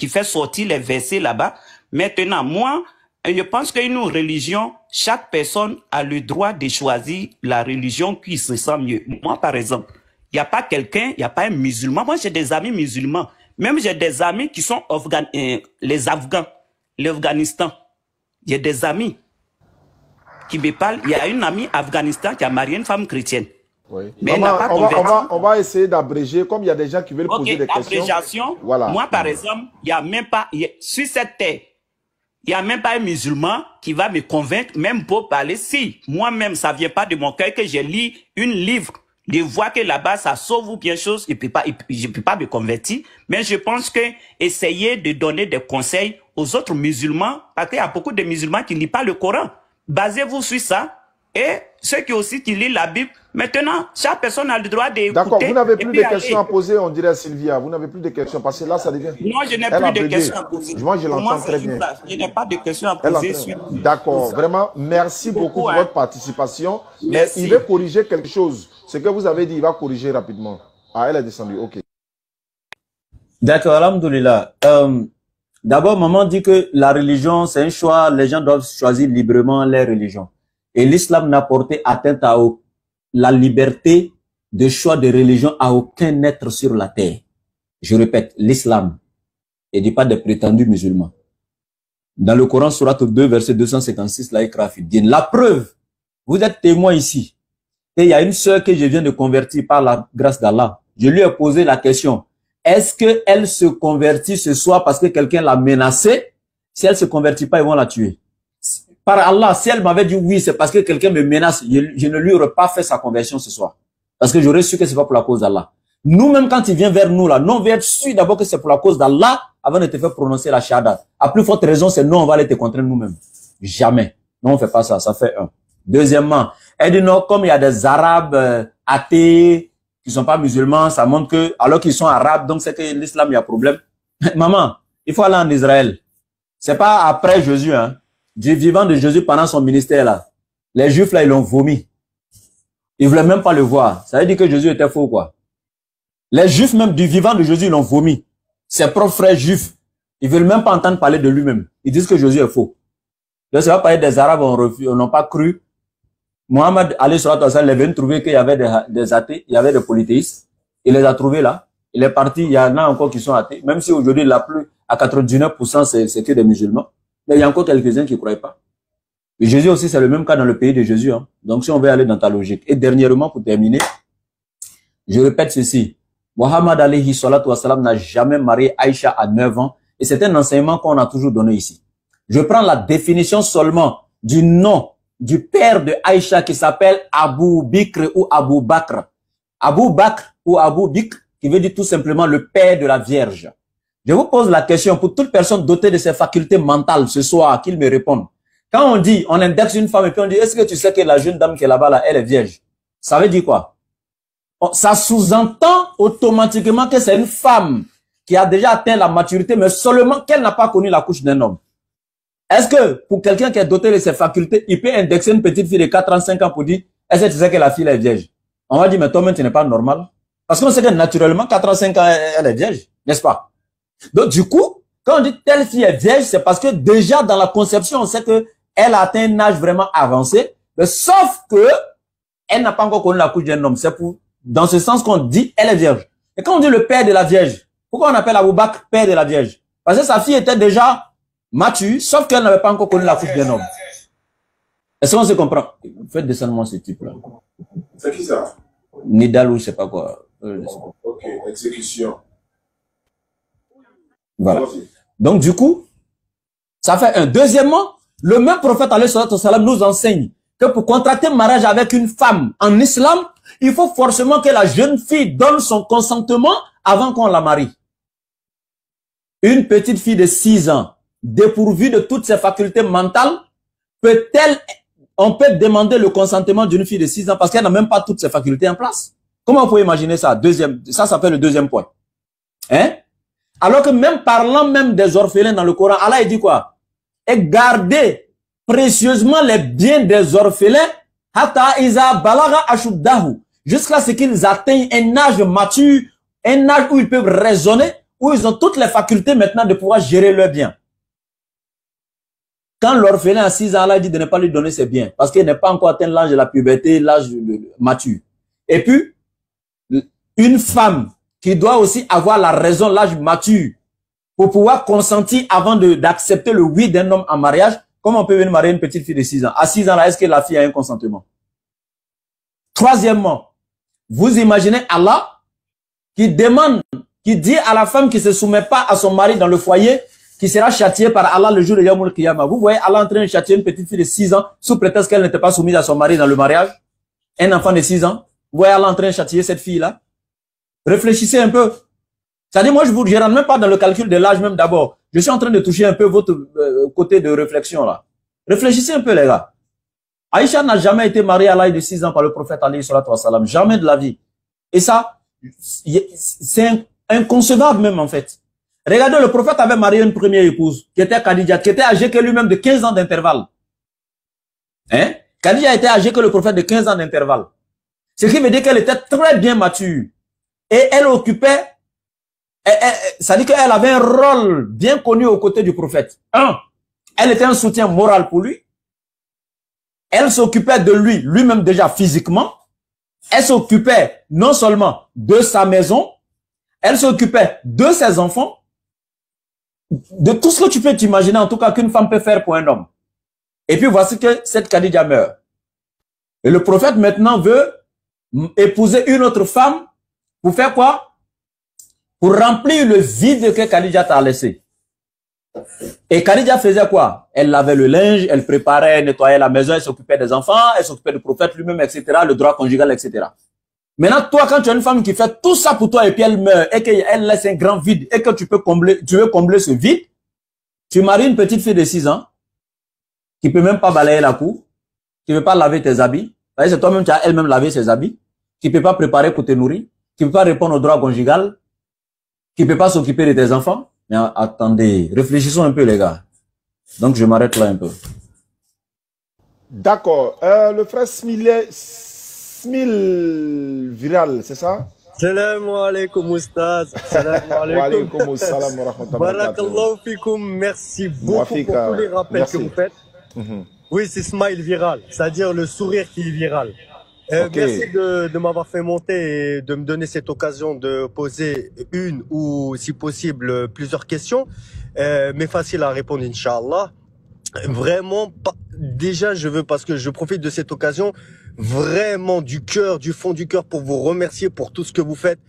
fait sortir les versets là-bas. Maintenant, moi, je pense qu'une religion, chaque personne a le droit de choisir la religion qui se sent mieux. Moi, par exemple, il n'y a pas quelqu'un, il n'y a pas un musulman. Moi, j'ai des amis musulmans. Même j'ai des amis qui sont les Afghans, l'Afghanistan. J'ai des amis qui me parlent. Il y a une amie Afghanistan qui a marié une femme chrétienne. Oui. Mais maman, on va essayer d'abréger, comme il y a des gens qui veulent poser des questions. Abrégation, voilà. Moi, par exemple, il n'y a même pas, sur cette terre, il n'y a même pas un musulman qui va me convaincre, même pour parler. Si moi-même, ça ne vient pas de mon cœur, que je lis un livre, je vois que là-bas, ça sauve ou bien chose, je ne peux pas me convertir. Mais je pense que essayer de donner des conseils aux autres musulmans, parce qu'il y a beaucoup de musulmans qui ne lisent pas le Coran. Basez-vous sur ça. Et ceux qui aussi qui lisent la Bible, maintenant, chaque personne a le droit d'écouter. D'accord, vous n'avez plus de questions à poser, on dirait Sylvia. Vous n'avez plus de questions, parce que là, ça devient... Non, je n'ai plus de questions à poser. Moi, je l'entends très bien. Je n'ai pas de questions à poser. D'accord, vraiment, merci beaucoup pour votre participation. Mais il veut corriger quelque chose. Ce que vous avez dit, il va corriger rapidement. Ah, elle est descendue, ok. D'accord, alhamdoulilah. D'abord, maman dit que la religion, c'est un choix. Les gens doivent choisir librement les religions. Et l'islam n'a porté atteinte à la liberté de choix de religion à aucun être sur la terre. Je répète, l'islam, et dit pas des prétendus musulmans. Dans le Coran, sourate 2, verset 256, la preuve, vous êtes témoin ici. Et il y a une sœur que je viens de convertir par la grâce d'Allah. Je lui ai posé la question, est-ce qu'elle se convertit ce soir parce que quelqu'un l'a menacée? Si elle se convertit pas, ils vont la tuer. Par Allah, si elle m'avait dit oui, c'est parce que quelqu'un me menace, je ne lui aurais pas fait sa conversion ce soir. Parce que j'aurais su que c'est pas pour la cause d'Allah. Nous-mêmes, quand il vient vers nous, là, non, on veut être sûr d'abord que c'est pour la cause d'Allah avant de te faire prononcer la shahada. À plus forte raison, c'est non, on va aller te contraindre nous-mêmes. Jamais. Non, on fait pas ça. Ça fait un. Deuxièmement, elle dit non, comme il y a des Arabes athées qui sont pas musulmans, ça montre que, alors qu'ils sont Arabes, donc c'est que l'islam, il y a problème. Maman, il faut aller en Israël. C'est pas après Jésus, hein. Du vivant de Jésus pendant son ministère là, les Juifs là, ils l'ont vomi. Ils voulaient même pas le voir. Ça veut dire que Jésus était faux, quoi. Les Juifs même du vivant de Jésus, ils l'ont vomi. Ses propres frères Juifs, ils veulent même pas entendre parler de lui-même. Ils disent que Jésus est faux. Donc ça va parler des Arabes, on n'ont pas cru. Mohammed, allez sur la il est venu trouver qu'il y avait des athées, il y avait des polythéistes. Il les a trouvés là. Il est parti, il y en a encore qui sont athées. Même si aujourd'hui, la plus à 99%, c'est que des musulmans. Mais il y a encore quelques-uns qui ne croient pas. Et Jésus aussi, c'est le même cas dans le pays de Jésus. Hein. Donc, si on veut aller dans ta logique. Et dernièrement, pour terminer, je répète ceci. Muhammad alayhi salatu wassalam n'a jamais marié Aïcha à 9 ans. Et c'est un enseignement qu'on a toujours donné ici. Je prends la définition seulement du nom du père de Aïcha qui s'appelle Abu Bikr ou Abu Bakr. Abu Bakr ou Abu Bikr, qui veut dire tout simplement le père de la Vierge. Je vous pose la question pour toute personne dotée de ses facultés mentales ce soir, qu'il me réponde. Quand on dit, on indexe une femme et puis on dit, est-ce que tu sais que la jeune dame qui est là-bas, là, elle est vierge? Ça veut dire quoi? Ça sous-entend automatiquement que c'est une femme qui a déjà atteint la maturité, mais seulement qu'elle n'a pas connu la couche d'un homme. Est-ce que pour quelqu'un qui est doté de ses facultés, il peut indexer une petite fille de 4 ans, 5 ans pour dire, est-ce que tu sais que la fille est vierge? On va dire, mais toi-même, tu n'es pas normal. Parce qu'on sait que naturellement, 4 ans, 5 ans, elle est vierge, n'est-ce pas? Donc, du coup, quand on dit telle fille est vierge, c'est parce que déjà dans la conception, on sait que elle a atteint un âge vraiment avancé, mais sauf que elle n'a pas encore connu la couche d'un homme. C'est pour, dans ce sens qu'on dit, elle est vierge. Et quand on dit le père de la vierge, pourquoi on appelle Abou Bakr père de la vierge? Parce que sa fille était déjà mature, sauf qu'elle n'avait pas encore connu la couche d'un homme. Est-ce qu'on se comprend? Faites descendre moi ce type-là. C'est qui ça? Nidal ou je sais pas quoi. Ok, exécution. Voilà. Donc du coup, ça fait un. Deuxièmement, le même prophète alayhi salam nous enseigne que pour contracter mariage avec une femme en islam, il faut forcément que la jeune fille donne son consentement avant qu'on la marie. Une petite fille de 6 ans, dépourvue de toutes ses facultés mentales, on peut demander le consentement d'une fille de 6 ans parce qu'elle n'a même pas toutes ses facultés en place. Comment vous pouvez imaginer ça? Ça fait le deuxième point. Hein? Alors que même parlant même des orphelins dans le Coran, Allah il dit quoi? Et gardez précieusement les biens des orphelins jusqu'à ce qu'ils atteignent un âge mature, un âge où ils peuvent raisonner, où ils ont toutes les facultés maintenant de pouvoir gérer leurs biens. Quand l'orphelin a 6 ans, Allah dit de ne pas lui donner ses biens, parce qu'il n'est pas encore atteint l'âge de la puberté, l'âge mature. Et puis, une femme qui doit aussi avoir la raison, l'âge mature, pour pouvoir consentir avant d'accepter le oui d'un homme en mariage. Comment on peut venir marier une petite fille de 6 ans? À 6 ans, là, est-ce que la fille a un consentement? Troisièmement, vous imaginez Allah qui dit à la femme qui ne se soumet pas à son mari dans le foyer, qui sera châtiée par Allah le jour de Yawmul Qiyamah. Vous voyez Allah en train de châtier une petite fille de 6 ans sous prétexte qu'elle n'était pas soumise à son mari dans le mariage. Un enfant de 6 ans. Vous voyez Allah en train de châtier cette fille-là. Réfléchissez un peu. C'est-à-dire, moi, je ne rentre même pas dans le calcul de l'âge même d'abord. Je suis en train de toucher un peu votre côté de réflexion là. Réfléchissez un peu, les gars. Aïcha n'a jamais été mariée à l'âge de 6 ans par le prophète alayhi salatu wa salam. Jamais de la vie. Et ça, c'est inconcevable même en fait. Regardez, le prophète avait marié une première épouse, qui était Khadija, qui était âgée que lui-même de 15 ans d'intervalle. Hein? Khadija était âgée que le prophète de 15 ans d'intervalle. Ce qui veut dire qu'elle était très bien mature. Et elle occupait, ça dit qu'elle avait un rôle bien connu aux côtés du prophète. Elle était un soutien moral pour lui. Elle s'occupait de lui, lui-même déjà physiquement. Elle s'occupait non seulement de sa maison, elle s'occupait de ses enfants, de tout ce que tu peux t'imaginer, en tout cas, qu'une femme peut faire pour un homme. Et puis voici que cette Khadija meurt. Et le prophète maintenant veut épouser une autre femme pour faire quoi? Pour remplir le vide que Khadija t'a laissé. Et Khadija faisait quoi? Elle lavait le linge, elle préparait, elle nettoyait la maison, elle s'occupait des enfants, elle s'occupait du prophète lui-même, etc., le droit conjugal, etc. Maintenant, toi, quand tu as une femme qui fait tout ça pour toi et puis elle meurt et qu'elle laisse un grand vide et que tu veux combler ce vide, tu maries une petite fille de 6 ans qui peut même pas balayer la cour, qui ne peut pas laver tes habits, c'est toi-même qui as elle-même lavé ses habits, qui ne peut pas préparer pour te nourrir, qui ne peut pas répondre au droit conjugal, qui ne peut pas s'occuper de tes enfants. Mais attendez, réfléchissons un peu les gars. Donc je m'arrête là un peu. D'accord. Le frère Smil Viral, c'est ça? Salam alaikum oustaz. Salam alaikum. Wa alaikum assalam wa rahmatullahi wa barakatuh. Barakallahu fikoum. Merci beaucoup pour tous les rappels que vous faites. Oui, c'est Smile Viral, c'est-à-dire le sourire qui est viral. Merci de m'avoir fait monter et de me donner cette occasion de poser une ou, si possible, plusieurs questions, mais facile à répondre, Inch'Allah. Vraiment, déjà, parce que je profite de cette occasion, vraiment du cœur, du fond du cœur, pour vous remercier pour tout ce que vous faites,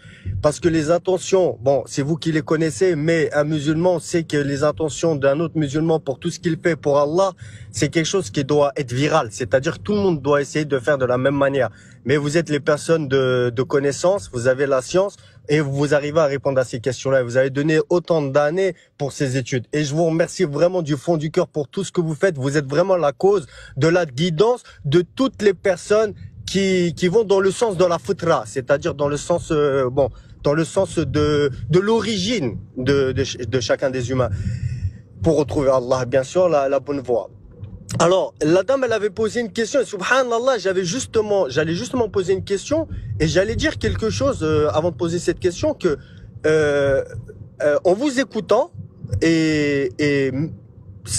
parce que les intentions, bon, c'est vous qui les connaissez, mais un musulman sait que les intentions d'un autre musulman pour tout ce qu'il fait pour Allah, c'est quelque chose qui doit être viral, c'est-à-dire que tout le monde doit essayer de faire de la même manière. Mais vous êtes les personnes de connaissance, vous avez la science, et vous arrivez à répondre à ces questions-là. Vous avez donné autant d'années pour ces études. Et je vous remercie vraiment du fond du cœur pour tout ce que vous faites. Vous êtes vraiment la cause de la guidance de toutes les personnes qui vont dans le sens de la fitra, c'est-à-dire dans le sens, dans le sens de l'origine de chacun des humains, pour retrouver Allah, bien sûr, la bonne voie. Alors, la dame, elle avait posé une question, et subhanallah, j'allais justement poser une question, et j'allais dire quelque chose avant de poser cette question, que en vous écoutant, et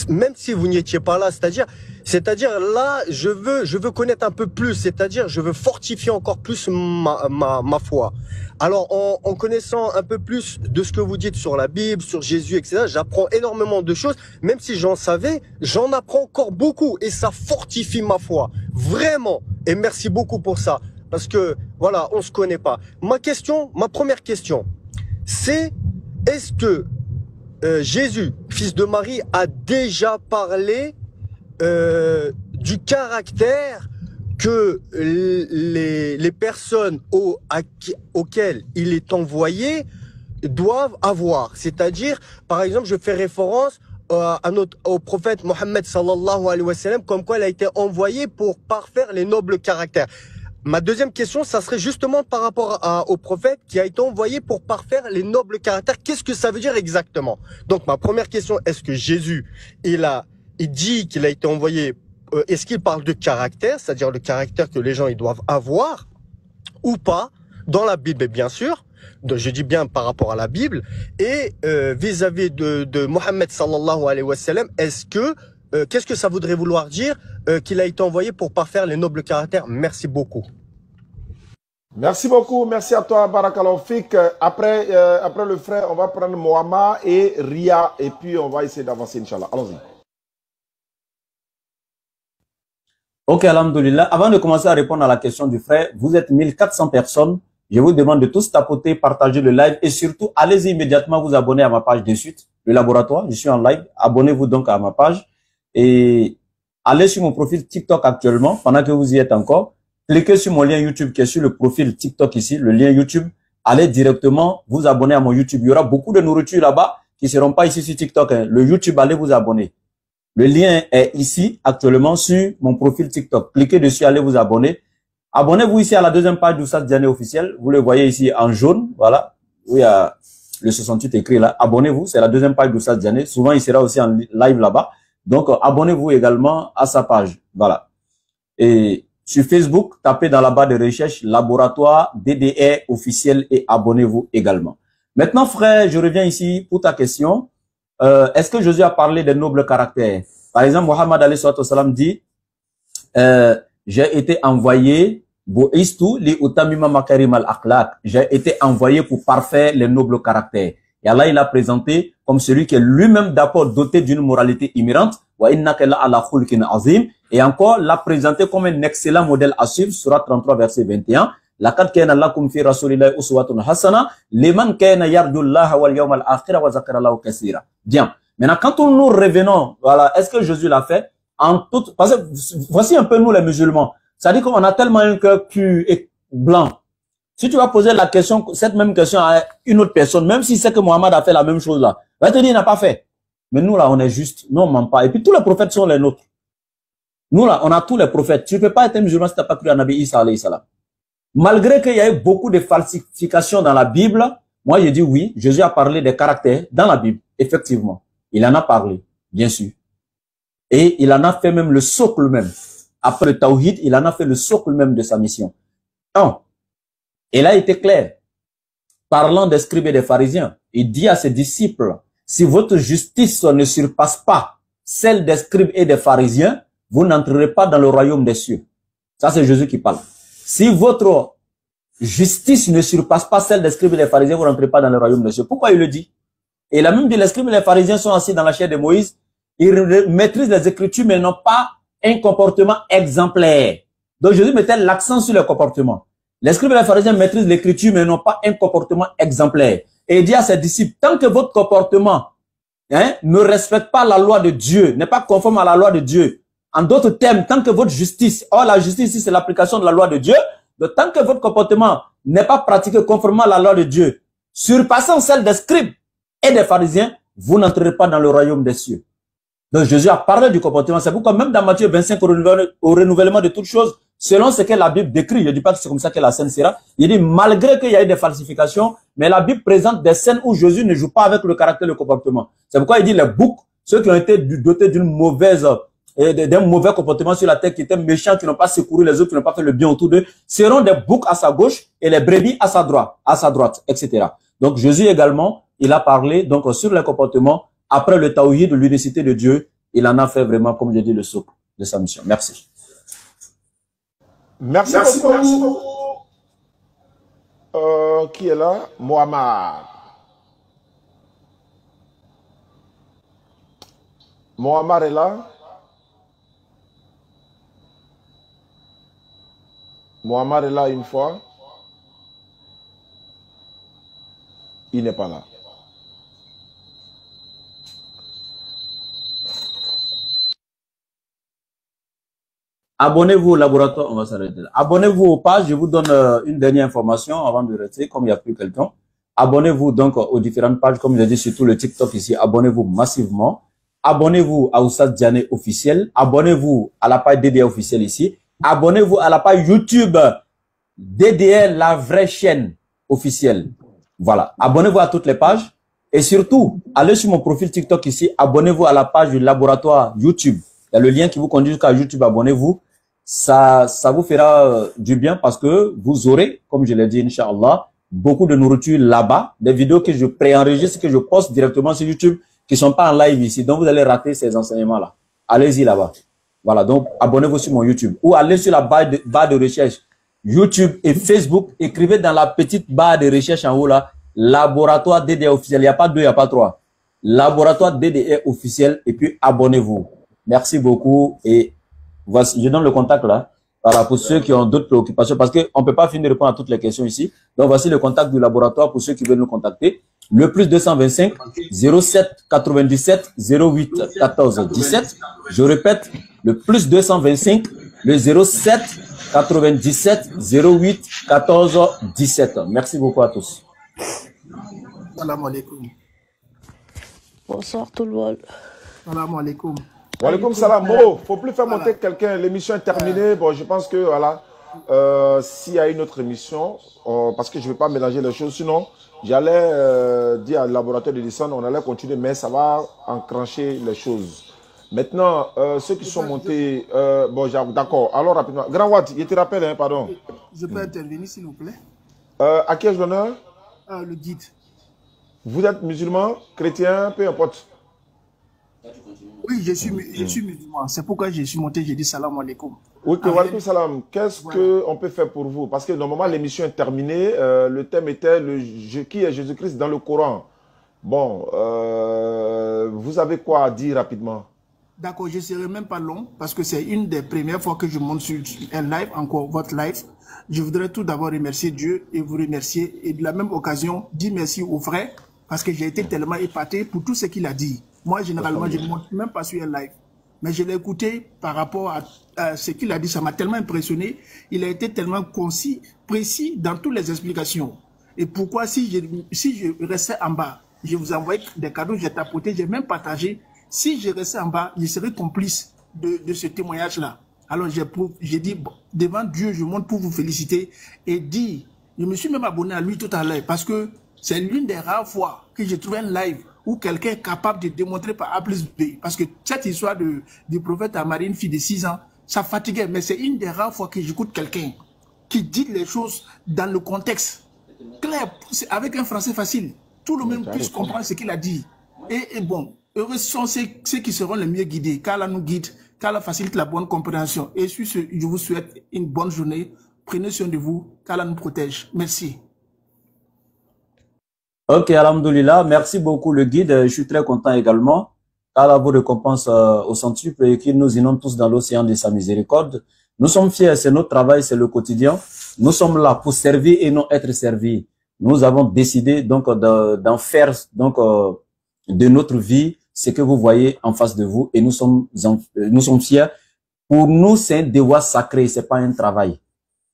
même si vous n'y étiez pas là, c'est-à-dire, C'est-à-dire là, je veux connaître un peu plus, c'est-à-dire je veux fortifier encore plus ma foi. Alors en connaissant un peu plus de ce que vous dites sur la Bible, sur Jésus, etc., j'apprends énormément de choses. Même si j'en savais, j'en apprends encore beaucoup et ça fortifie ma foi. Vraiment. Et merci beaucoup pour ça. Parce que, voilà, on se connaît pas. Ma première question, c'est est-ce que Jésus, fils de Marie, a déjà parlé du caractère que les personnes auxquelles il est envoyé doivent avoir. C'est-à-dire, par exemple, je fais référence au prophète Mohammed sallallahu alayhi wa sallam, comme quoi il a été envoyé pour parfaire les nobles caractères. Ma deuxième question, ça serait justement par rapport au prophète qui a été envoyé pour parfaire les nobles caractères. Qu'est-ce que ça veut dire exactement? Donc, ma première question, est-ce que Jésus, il dit qu'il a été envoyé, est-ce qu'il parle de caractère, c'est-à-dire le caractère que les gens ils doivent avoir ou pas, dans la Bible, bien sûr. Donc, je dis bien par rapport à la Bible. Et vis-à-vis de Mohammed sallallahu alayhi wa sallam, qu'est-ce que ça voudrait vouloir dire qu'il a été envoyé pour parfaire les nobles caractères? Merci beaucoup. Merci beaucoup, merci à toi Barakallahu Fik. Après le frère, on va prendre Mohamed et Ria et puis on va essayer d'avancer, Inch'Allah. Allons-y. Ok, alhamdoulilah. Avant de commencer à répondre à la question du frère, vous êtes 1400 personnes. Je vous demande de tous tapoter, partager le live et surtout, allez-y immédiatement vous abonner à ma page de suite, le laboratoire. Je suis en live. Abonnez-vous donc à ma page et allez sur mon profil TikTok actuellement pendant que vous y êtes encore. Cliquez sur mon lien YouTube qui est sur le profil TikTok ici, le lien YouTube. Allez directement vous abonner à mon YouTube. Il y aura beaucoup de nourriture là-bas qui ne seront pas ici sur TikTok. Hein. Le YouTube, allez vous abonner. Le lien est ici actuellement sur mon profil TikTok. Cliquez dessus, allez vous abonner. Abonnez-vous ici à la deuxième page d'Oustaz Diané officiel. Vous le voyez ici en jaune, voilà, où il y a le 68 écrit là. Abonnez-vous, c'est la deuxième page d'Oustaz Diané. Souvent, il sera aussi en live là-bas. Donc, abonnez-vous également à sa page, voilà. Et sur Facebook, tapez dans la barre de recherche laboratoire DDR officiel et abonnez-vous également. Maintenant, frère, je reviens ici pour ta question. Est-ce que Jésus a parlé des nobles caractères? Par exemple, Mohammed alayhi salam dit, j'ai été envoyé, j'ai été envoyé pour parfaire les nobles caractères. Et Allah, il a présenté comme celui qui est lui-même d'abord doté d'une moralité immirante. Et encore, l'a présenté comme un excellent modèle à suivre, Surah 33, verset 21. Bien. Maintenant, quand nous revenons, voilà, est-ce que Jésus l'a fait? Parce que voici un peu nous les musulmans. C'est-à-dire qu'on a tellement un cœur pur et blanc. Si tu vas poser la question, cette même question à une autre personne, même si c'est que Mohammed a fait la même chose là, va te dire il n'a pas fait. Mais nous là, on est juste, nous on ment pas. Et puis tous les prophètes sont les nôtres. Nous là, on a tous les prophètes. Tu ne peux pas être musulman si tu n'as pas cru à Nabi Isa alayhi salam. Malgré qu'il y ait beaucoup de falsifications dans la Bible, moi je dis oui, Jésus a parlé des caractères dans la Bible. Effectivement, il en a parlé, bien sûr. Et il en a fait même le socle même. Après le Tawhid, il en a fait le socle même de sa mission. Non. Il a été clair. Parlant des scribes et des pharisiens, il dit à ses disciples, si votre justice ne surpasse pas celle des scribes et des pharisiens, vous n'entrerez pas dans le royaume des cieux. Ça, c'est Jésus qui parle. Si votre justice ne surpasse pas celle des scribes et des pharisiens, vous n'entrez pas dans le royaume des cieux. Pourquoi il le dit? Et il a même dit, les scribes et les pharisiens sont assis dans la chair de Moïse. Ils maîtrisent les Écritures, mais n'ont pas un comportement exemplaire. Donc Jésus mettait l'accent sur le comportement. Les scribes et les pharisiens maîtrisent l'Écriture, mais n'ont pas un comportement exemplaire. Et il dit à ses disciples, tant que votre comportement ne respecte pas la loi de Dieu, n'est pas conforme à la loi de Dieu, en d'autres termes, tant que votre justice, la justice ici c'est l'application de la loi de Dieu, donc tant que votre comportement n'est pas pratiqué conformément à la loi de Dieu, surpassant celle des scribes et des pharisiens, vous n'entrerez pas dans le royaume des cieux. Donc Jésus a parlé du comportement. C'est pourquoi même dans Matthieu 25, au renouvellement de toutes choses, selon ce que la Bible décrit, je ne dis pas que c'est comme ça que la scène sera, il dit malgré qu'il y a eu des falsifications, mais la Bible présente des scènes où Jésus ne joue pas avec le caractère et le comportement. C'est pourquoi il dit les boucs, ceux qui ont été dotés d'un mauvais comportement sur la terre, qui étaient méchants, qui n'ont pas secouru les autres, qui n'ont pas fait le bien autour d'eux, seront des boucs à sa gauche et les brebis à sa droite, etc. Donc Jésus également, il a parlé donc sur les comportements. Après le Tawhid de l'unicité de Dieu, il en a fait vraiment, comme je dis, le socle. de sa mission. Merci. Merci beaucoup. Qui est là? Mohamed. Mohamed est là? Mohamed est là une fois. Il n'est pas là. Abonnez-vous au laboratoire, on va s'arrêter là. Abonnez-vous aux pages, je vous donne une dernière information avant de rester, comme il n'y a plus quelqu'un. Abonnez-vous donc aux différentes pages, comme je l'ai dit, surtout le TikTok ici, abonnez-vous massivement. Abonnez-vous à Oustaz Diané officiel. Abonnez-vous à la page DDL officielle ici. Abonnez-vous à la page YouTube DDL, la vraie chaîne officielle. Voilà. Abonnez-vous à toutes les pages. Et surtout, allez sur mon profil TikTok ici. Abonnez-vous à la page du laboratoire YouTube. Il y a le lien qui vous conduit jusqu'à YouTube. Abonnez-vous. Ça vous fera du bien parce que vous aurez, comme je l'ai dit, Inch'Allah, beaucoup de nourriture là-bas. Des vidéos que je préenregistre, que je poste directement sur YouTube, qui sont pas en live ici. Donc, vous allez rater ces enseignements-là. Allez-y là-bas. Voilà. Donc, abonnez-vous sur mon YouTube. Ou allez sur la barre de recherche YouTube et Facebook. Écrivez dans la petite barre de recherche en haut là, laboratoire DDE officiel. Il n'y a pas 2, il n'y a pas 3. Laboratoire DDE officiel. Et puis, abonnez-vous. Merci beaucoup. Et voici, je donne le contact là. Voilà, pour ceux qui ont d'autres préoccupations, parce qu'on ne peut pas finir de répondre à toutes les questions ici. Donc, voici le contact du laboratoire pour ceux qui veulent nous contacter. Le plus 225 07 97 08 14 17. Je répète, le plus 225 le 07 97 08 14 17. Merci beaucoup à tous. Salam alaikum. Bonsoir tout le monde. Salam alaikum. Wa alaikum salam. Bon, faut plus faire monter quelqu'un. L'émission est terminée. Bon, je pense que voilà, s'il y a une autre émission, parce que je ne vais pas mélanger les choses, sinon j'allais dire au laboratoire de Lisson, on allait continuer, mais ça va enclencher les choses. Maintenant, ceux qui sont montés, bon, d'accord. Alors rapidement, Grand Watt, je te rappelle, hein, pardon. Je peux intervenir s'il vous plaît. À qui ai-je l'honneur? Le guide. Vous êtes musulman, chrétien, peu importe. Oui, je suis musulman. C'est pourquoi je suis monté, j'ai dit salam alaikum. Oui, wa alaikum salam. Qu'est-ce qu'on peut faire pour vous? Parce que normalement, l'émission est terminée. Le thème était qui est Jésus-Christ dans le Coran. Bon, vous avez quoi à dire rapidement? D'accord, je ne serai même pas long parce que c'est une des premières fois que je monte sur un live, encore votre live. Je voudrais tout d'abord remercier Dieu et vous remercier et de la même occasion dire merci aux frères parce que j'ai été tellement épaté pour tout ce qu'il a dit. Moi, généralement, je ne monte même pas sur un live. Mais je l'ai écouté par rapport à ce qu'il a dit. Ça m'a tellement impressionné. Il a été tellement concis, précis dans toutes les explications. Et pourquoi, si je restais en bas, je vous envoyais des cadeaux, j'ai tapoté, j'ai même partagé. Si je restais en bas, je serais complice de ce témoignage-là. Alors, j'ai dit, bon, devant Dieu, je monte pour vous féliciter et dire, je me suis même abonné à lui tout à l'heure parce que c'est l'une des rares fois que j'ai trouvé un live où quelqu'un est capable de démontrer par A plus B. Parce que cette histoire du prophète à Marie, une fille de 6 ans, ça fatiguait. Mais c'est une des rares fois que j'écoute quelqu'un qui dit les choses dans le contexte clair, avec un français facile. Tout le monde puisse comprendre ce qu'il a dit. Et bon, heureux sont ceux qui seront les mieux guidés. Qu'Allah nous guide, qu'Allah facilite la bonne compréhension. Et sur ce, je vous souhaite une bonne journée. Prenez soin de vous. Qu'Allah nous protège. Merci. Ok, alhamdoulilah. Merci beaucoup le guide. Je suis très content également. qu'Allah vous récompense au centuple et qu'il nous inonde tous dans l'océan de sa miséricorde. Nous sommes fiers, c'est notre travail, c'est le quotidien. Nous sommes là pour servir et non être servis. Nous avons décidé donc d'en faire donc de notre vie ce que vous voyez en face de vous et nous sommes fiers. Pour nous, c'est un devoir sacré, c'est pas un travail.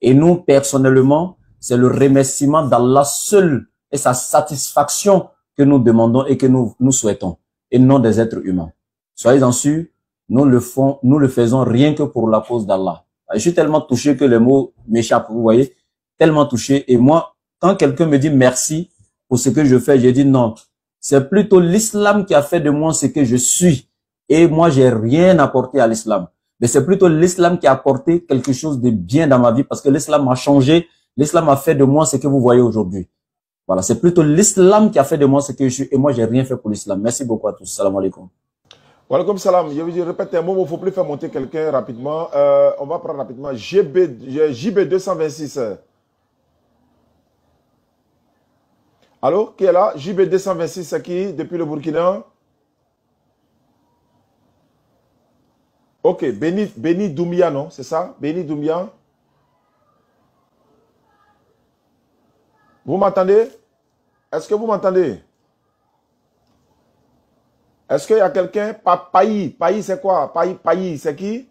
Et nous, personnellement, c'est le remerciement d'Allah seul et sa satisfaction que nous demandons et que nous souhaitons, et non des êtres humains. Soyez-en sûrs, nous le faisons rien que pour la cause d'Allah. Je suis tellement touché que les mots m'échappent, vous voyez, tellement touché. Et moi, quand quelqu'un me dit merci pour ce que je fais, je dis non. C'est plutôt l'islam qui a fait de moi ce que je suis. Et moi, j'ai rien apporté à l'islam. Mais c'est plutôt l'islam qui a apporté quelque chose de bien dans ma vie parce que l'islam m'a changé. L'islam a fait de moi ce que vous voyez aujourd'hui. Voilà, c'est plutôt l'islam qui a fait de moi ce que je suis et moi, j'ai rien fait pour l'islam. Merci beaucoup à tous. Salam alaikum. Walaikum salam. Je répète un mot, il ne faut plus faire monter quelqu'un rapidement. On va prendre rapidement JB226. Allô, qui est là? JB226, c'est qui? Depuis le Burkina? Ok, Béni Doumbia, non? C'est ça? Béni Doumbia? Vous m'entendez? Est-ce que vous m'entendez? Est-ce qu'il y a quelqu'un? Payi. Payi, c'est quoi? Payi, c'est qui?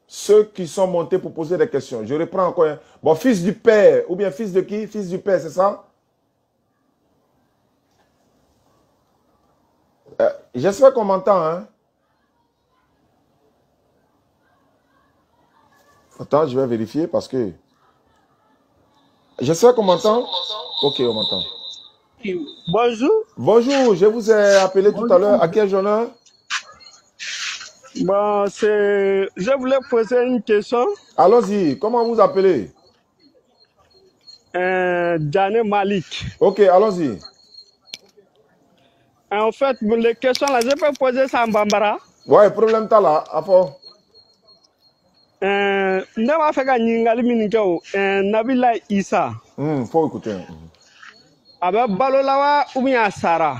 Ceux qui sont montés pour poser des questions. Je reprends encore un. Bon, fils du père. Ou bien fils de qui? Fils du père, c'est ça? J'espère qu'on m'entend, hein? Attends, je vais vérifier parce que... J'espère qu'on m'entend. Ok, on m'entend. Bonjour. Bonjour, je vous ai appelé tout à l'heure. À quel honneur? Bon, je voulais poser une question. Allons-y. Comment vous appelez? Djane Malik. Ok, allons-y. En fait, les questions là, je peux poser ça en bambara? Ouais, problème t'as là, à fond. Ne m'a fait gagner Nabila Issa. Faut écouter. Abe Balolawa ou bien Sarah.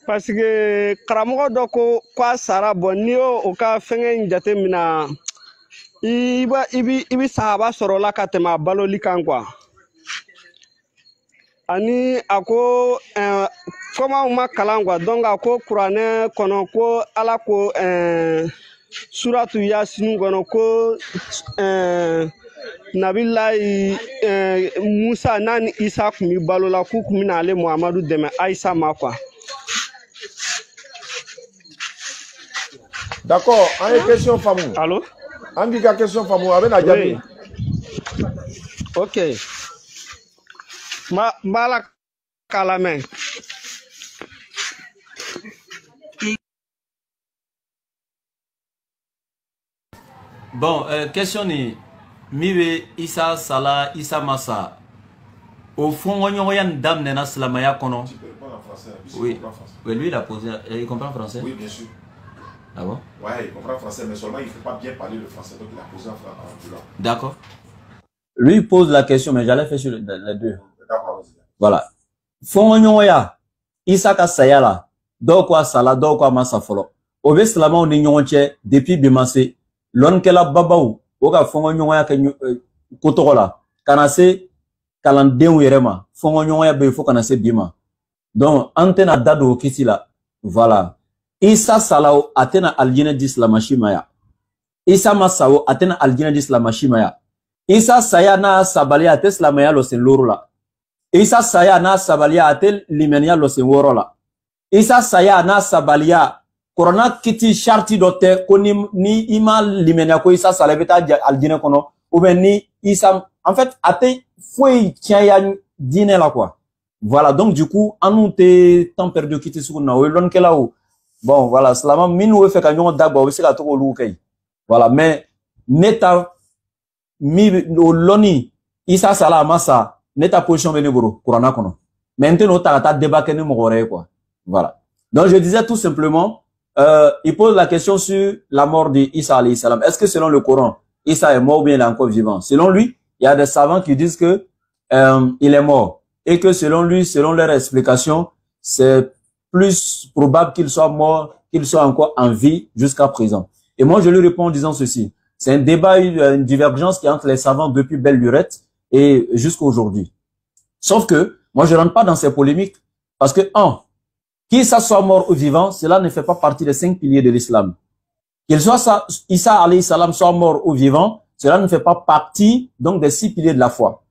Parce que Karamogo doko kwa Sarah bonio oka fenge njate mina ibi sahaba sorola katema baloli kankwa. Ani ako koma uma kalangwa donc ako Qur'ane kono ko ala ko suratu Yasin kono ko Nabilahi Musa nani Isa kumi balola ku kumi na ale Muhammadu deme Aïssa makwa. D'accord, en une question famou. Allô? En une question famou avec la Djambi. Ok. Bala Kalame. Bon, question ni Miwe Issa Sala Issa Massa. Au fond, on y a une dame dans Slamaya Kono. Tu peux répondre en français. Oui. Oui, lui il a posé. Il comprend français? Oui, bien sûr. Ah bon? Ouais, il comprend français, mais seulement il ne faut pas bien parler le français, donc il a posé en français. D'accord. Lui il pose la question, mais j'allais faire sur les deux. D'accord. Voilà. Fongonya Issa ka sayala. Doko sala doko masa folo. Obe slama oni nyonche depuis bimase. Lon kela babaw oka fongonya ka kotokola. Kana se kalandeu yerema. Fongonya be fo kana se bima. Donc antena dado kisila. Voilà. Issa salao atena aljina dislamashimaya. Issa masao atena aljina dislamashimaya. Issa saya na sabalia teslamaya lo sen lorula. Isa saya na sabalia atel limenia lo se worola. Isa saya na sabalia corona kiti sharti dote ko ni ima limenia ko isa salabeta aljine kono ou ben ni isa en fait ate foi tiaya dine la quoi. Voilà donc du coup anu te temps perdu kiti su na welon kela ou bon voilà slama min we fe ka nyon dagba we se ka to lu kay. Voilà mais neta mi o loni isa sala masa neta position beneboro corona kono maintenant ta débat que nous quoi. Voilà donc je disais tout simplement il pose la question sur la mort d'Issa alayhi salam. Est-ce que selon le Coran Issa est mort ou bien il est encore vivant? Selon lui il y a des savants qui disent que il est mort et que selon lui, selon leur explication, c'est plus probable qu'il soit mort qu'il soit encore en vie jusqu'à présent. Et moi je lui réponds en disant ceci: c'est un débat, une divergence qui est entre les savants depuis belle lurette et jusqu'à aujourd'hui. Sauf que, moi je rentre pas dans ces polémiques, parce que, qu'il soit mort ou vivant, cela ne fait pas partie des 5 piliers de l'islam. Qu'il soit Issa alayhi salam soit mort ou vivant, cela ne fait pas partie, donc, des 6 piliers de la foi.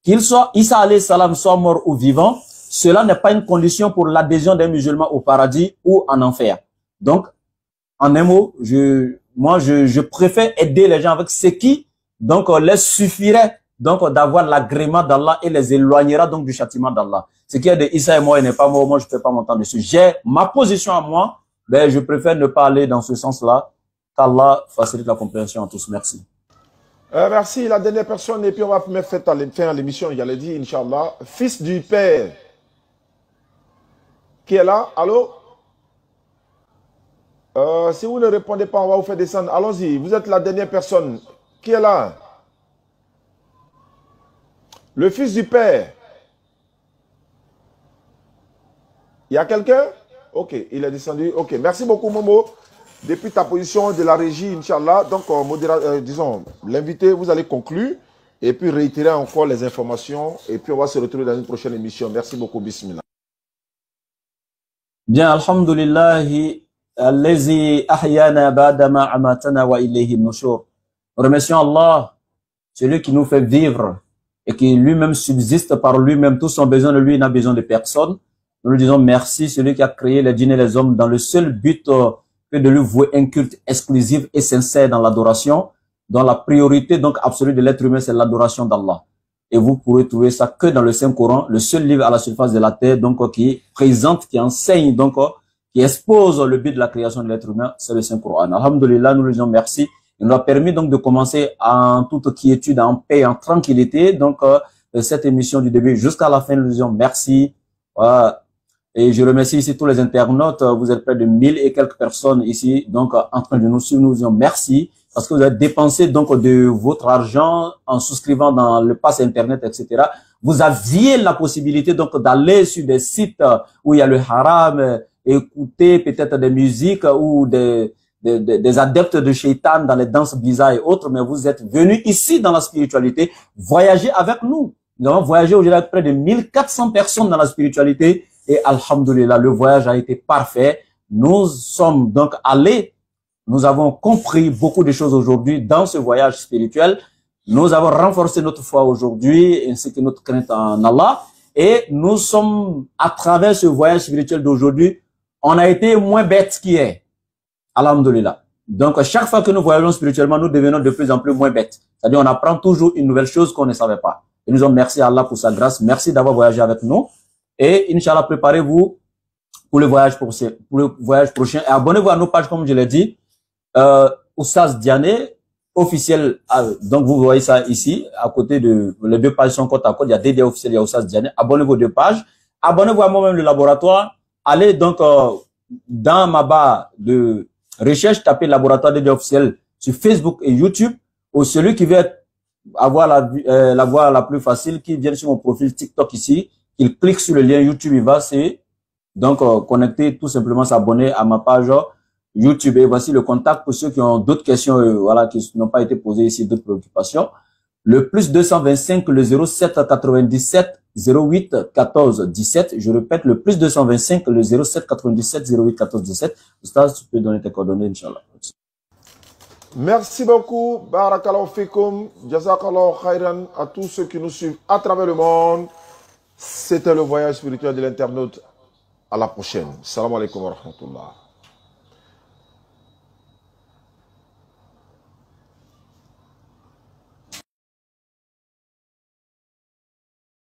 Qu'il soit Issa alayhi salam soit mort ou vivant, cela n'est pas une condition pour l'adhésion des musulmans au paradis ou en enfer. Donc, en un mot, je préfère aider les gens avec ce qui, donc, les suffirait donc d'avoir l'agrément d'Allah et les éloignera donc du châtiment d'Allah. Ce qui est de Issa et moi, il n'est pas mort, moi je ne peux pas m'entendre dessus. J'ai ma position à moi, mais je préfère ne pas aller dans ce sens-là, qu'Allah facilite la compréhension à tous. Merci. Merci. La dernière personne, et puis on va mettre fin à l'émission, il a dit, Inch'Allah. Fils du Père. Qui est là? Allô? Si vous ne répondez pas, on va vous faire descendre. Allons-y. Vous êtes la dernière personne. Qui est là? Le Fils du Père. Il y a quelqu'un? Ok, il est descendu. Ok, merci beaucoup, Momo. Depuis ta position de la régie, Inch'Allah, donc, disons, l'invité, vous allez conclure et puis réitérer encore les informations et puis on va se retrouver dans une prochaine émission. Merci beaucoup, Bismillah. Bien, alhamdulillahi, allazi ahyana ba'dama amatana wa ilayhi nushur. Remercions Allah, celui qui nous fait vivre et qui lui-même subsiste par lui-même. Tout son besoin de lui, il n'a besoin de personne. Nous lui disons merci, celui qui a créé les djinns et les hommes dans le seul but que de lui vouer un culte exclusif et sincère dans l'adoration, dont la priorité donc absolue de l'être humain, c'est l'adoration d'Allah. Et vous pourrez trouver ça que dans le Saint-Coran, le seul livre à la surface de la terre, donc qui présente, qui enseigne, donc qui expose le but de la création de l'être humain, c'est le Saint-Coran. Alhamdulillah, nous lui disons merci. Il nous a permis donc de commencer en toute quiétude, en paix, en tranquillité, donc cette émission du début jusqu'à la fin, nous lui disons merci. Et je remercie ici tous les internautes. Vous êtes près de 1000 et quelques personnes ici, donc en train de nous suivre. Nous disons merci parce que vous avez dépensé donc de votre argent en souscrivant dans le pass internet, etc. Vous aviez la possibilité donc d'aller sur des sites où il y a le haram, écouter peut-être des musiques ou des adeptes de shaitan dans les danses bizarres et autres, mais vous êtes venus ici dans la spiritualité, voyager avec nous. Nous avons voyagé aujourd'hui avec près de 1400 personnes dans la spiritualité. Et alhamdulillah, le voyage a été parfait. Nous sommes donc allés, nous avons compris beaucoup de choses aujourd'hui dans ce voyage spirituel. Nous avons renforcé notre foi aujourd'hui, ainsi que notre crainte en Allah. Et nous sommes, à travers ce voyage spirituel d'aujourd'hui, on a été moins bêtes qu'hier. Alhamdulillah. Donc, chaque fois que nous voyageons spirituellement, nous devenons de plus en plus moins bêtes. C'est-à-dire, on apprend toujours une nouvelle chose qu'on ne savait pas. Et nous remercions Allah pour sa grâce. Merci d'avoir voyagé avec nous. Et Inch'Allah, préparez-vous pour le voyage prochain. Et abonnez-vous à nos pages, comme je l'ai dit. Oustaz Diané, officiel. Donc, vous voyez ça ici, à côté de, les deux pages sont côte à côte. Il y a Dédé officiel, il y a Oustaz Diané. Abonnez-vous aux deux pages. Abonnez-vous à moi-même, le laboratoire. Allez donc, dans ma barre de recherche, tapez laboratoire Dédé officiel sur Facebook et YouTube. Ou celui qui veut avoir la voie la plus facile, qui vient sur mon profil TikTok ici. Il clique sur le lien YouTube, il va donc connecter, tout simplement s'abonner à ma page YouTube. Et voici le contact pour ceux qui ont d'autres questions, voilà, qui n'ont pas été posées ici, d'autres préoccupations. Le plus 225, le 07 97 08 14 17. Je répète, le plus 225, le 07 97 08 14 17. Oustaz, tu peux donner tes coordonnées, Inch'Allah. Merci beaucoup. Barakallahu fikum. Jazakallahu khairan à tous ceux qui nous suivent à travers le monde. C'était le voyage spirituel de l'internaute. À la prochaine. Salam alaikum wa rahmatullah.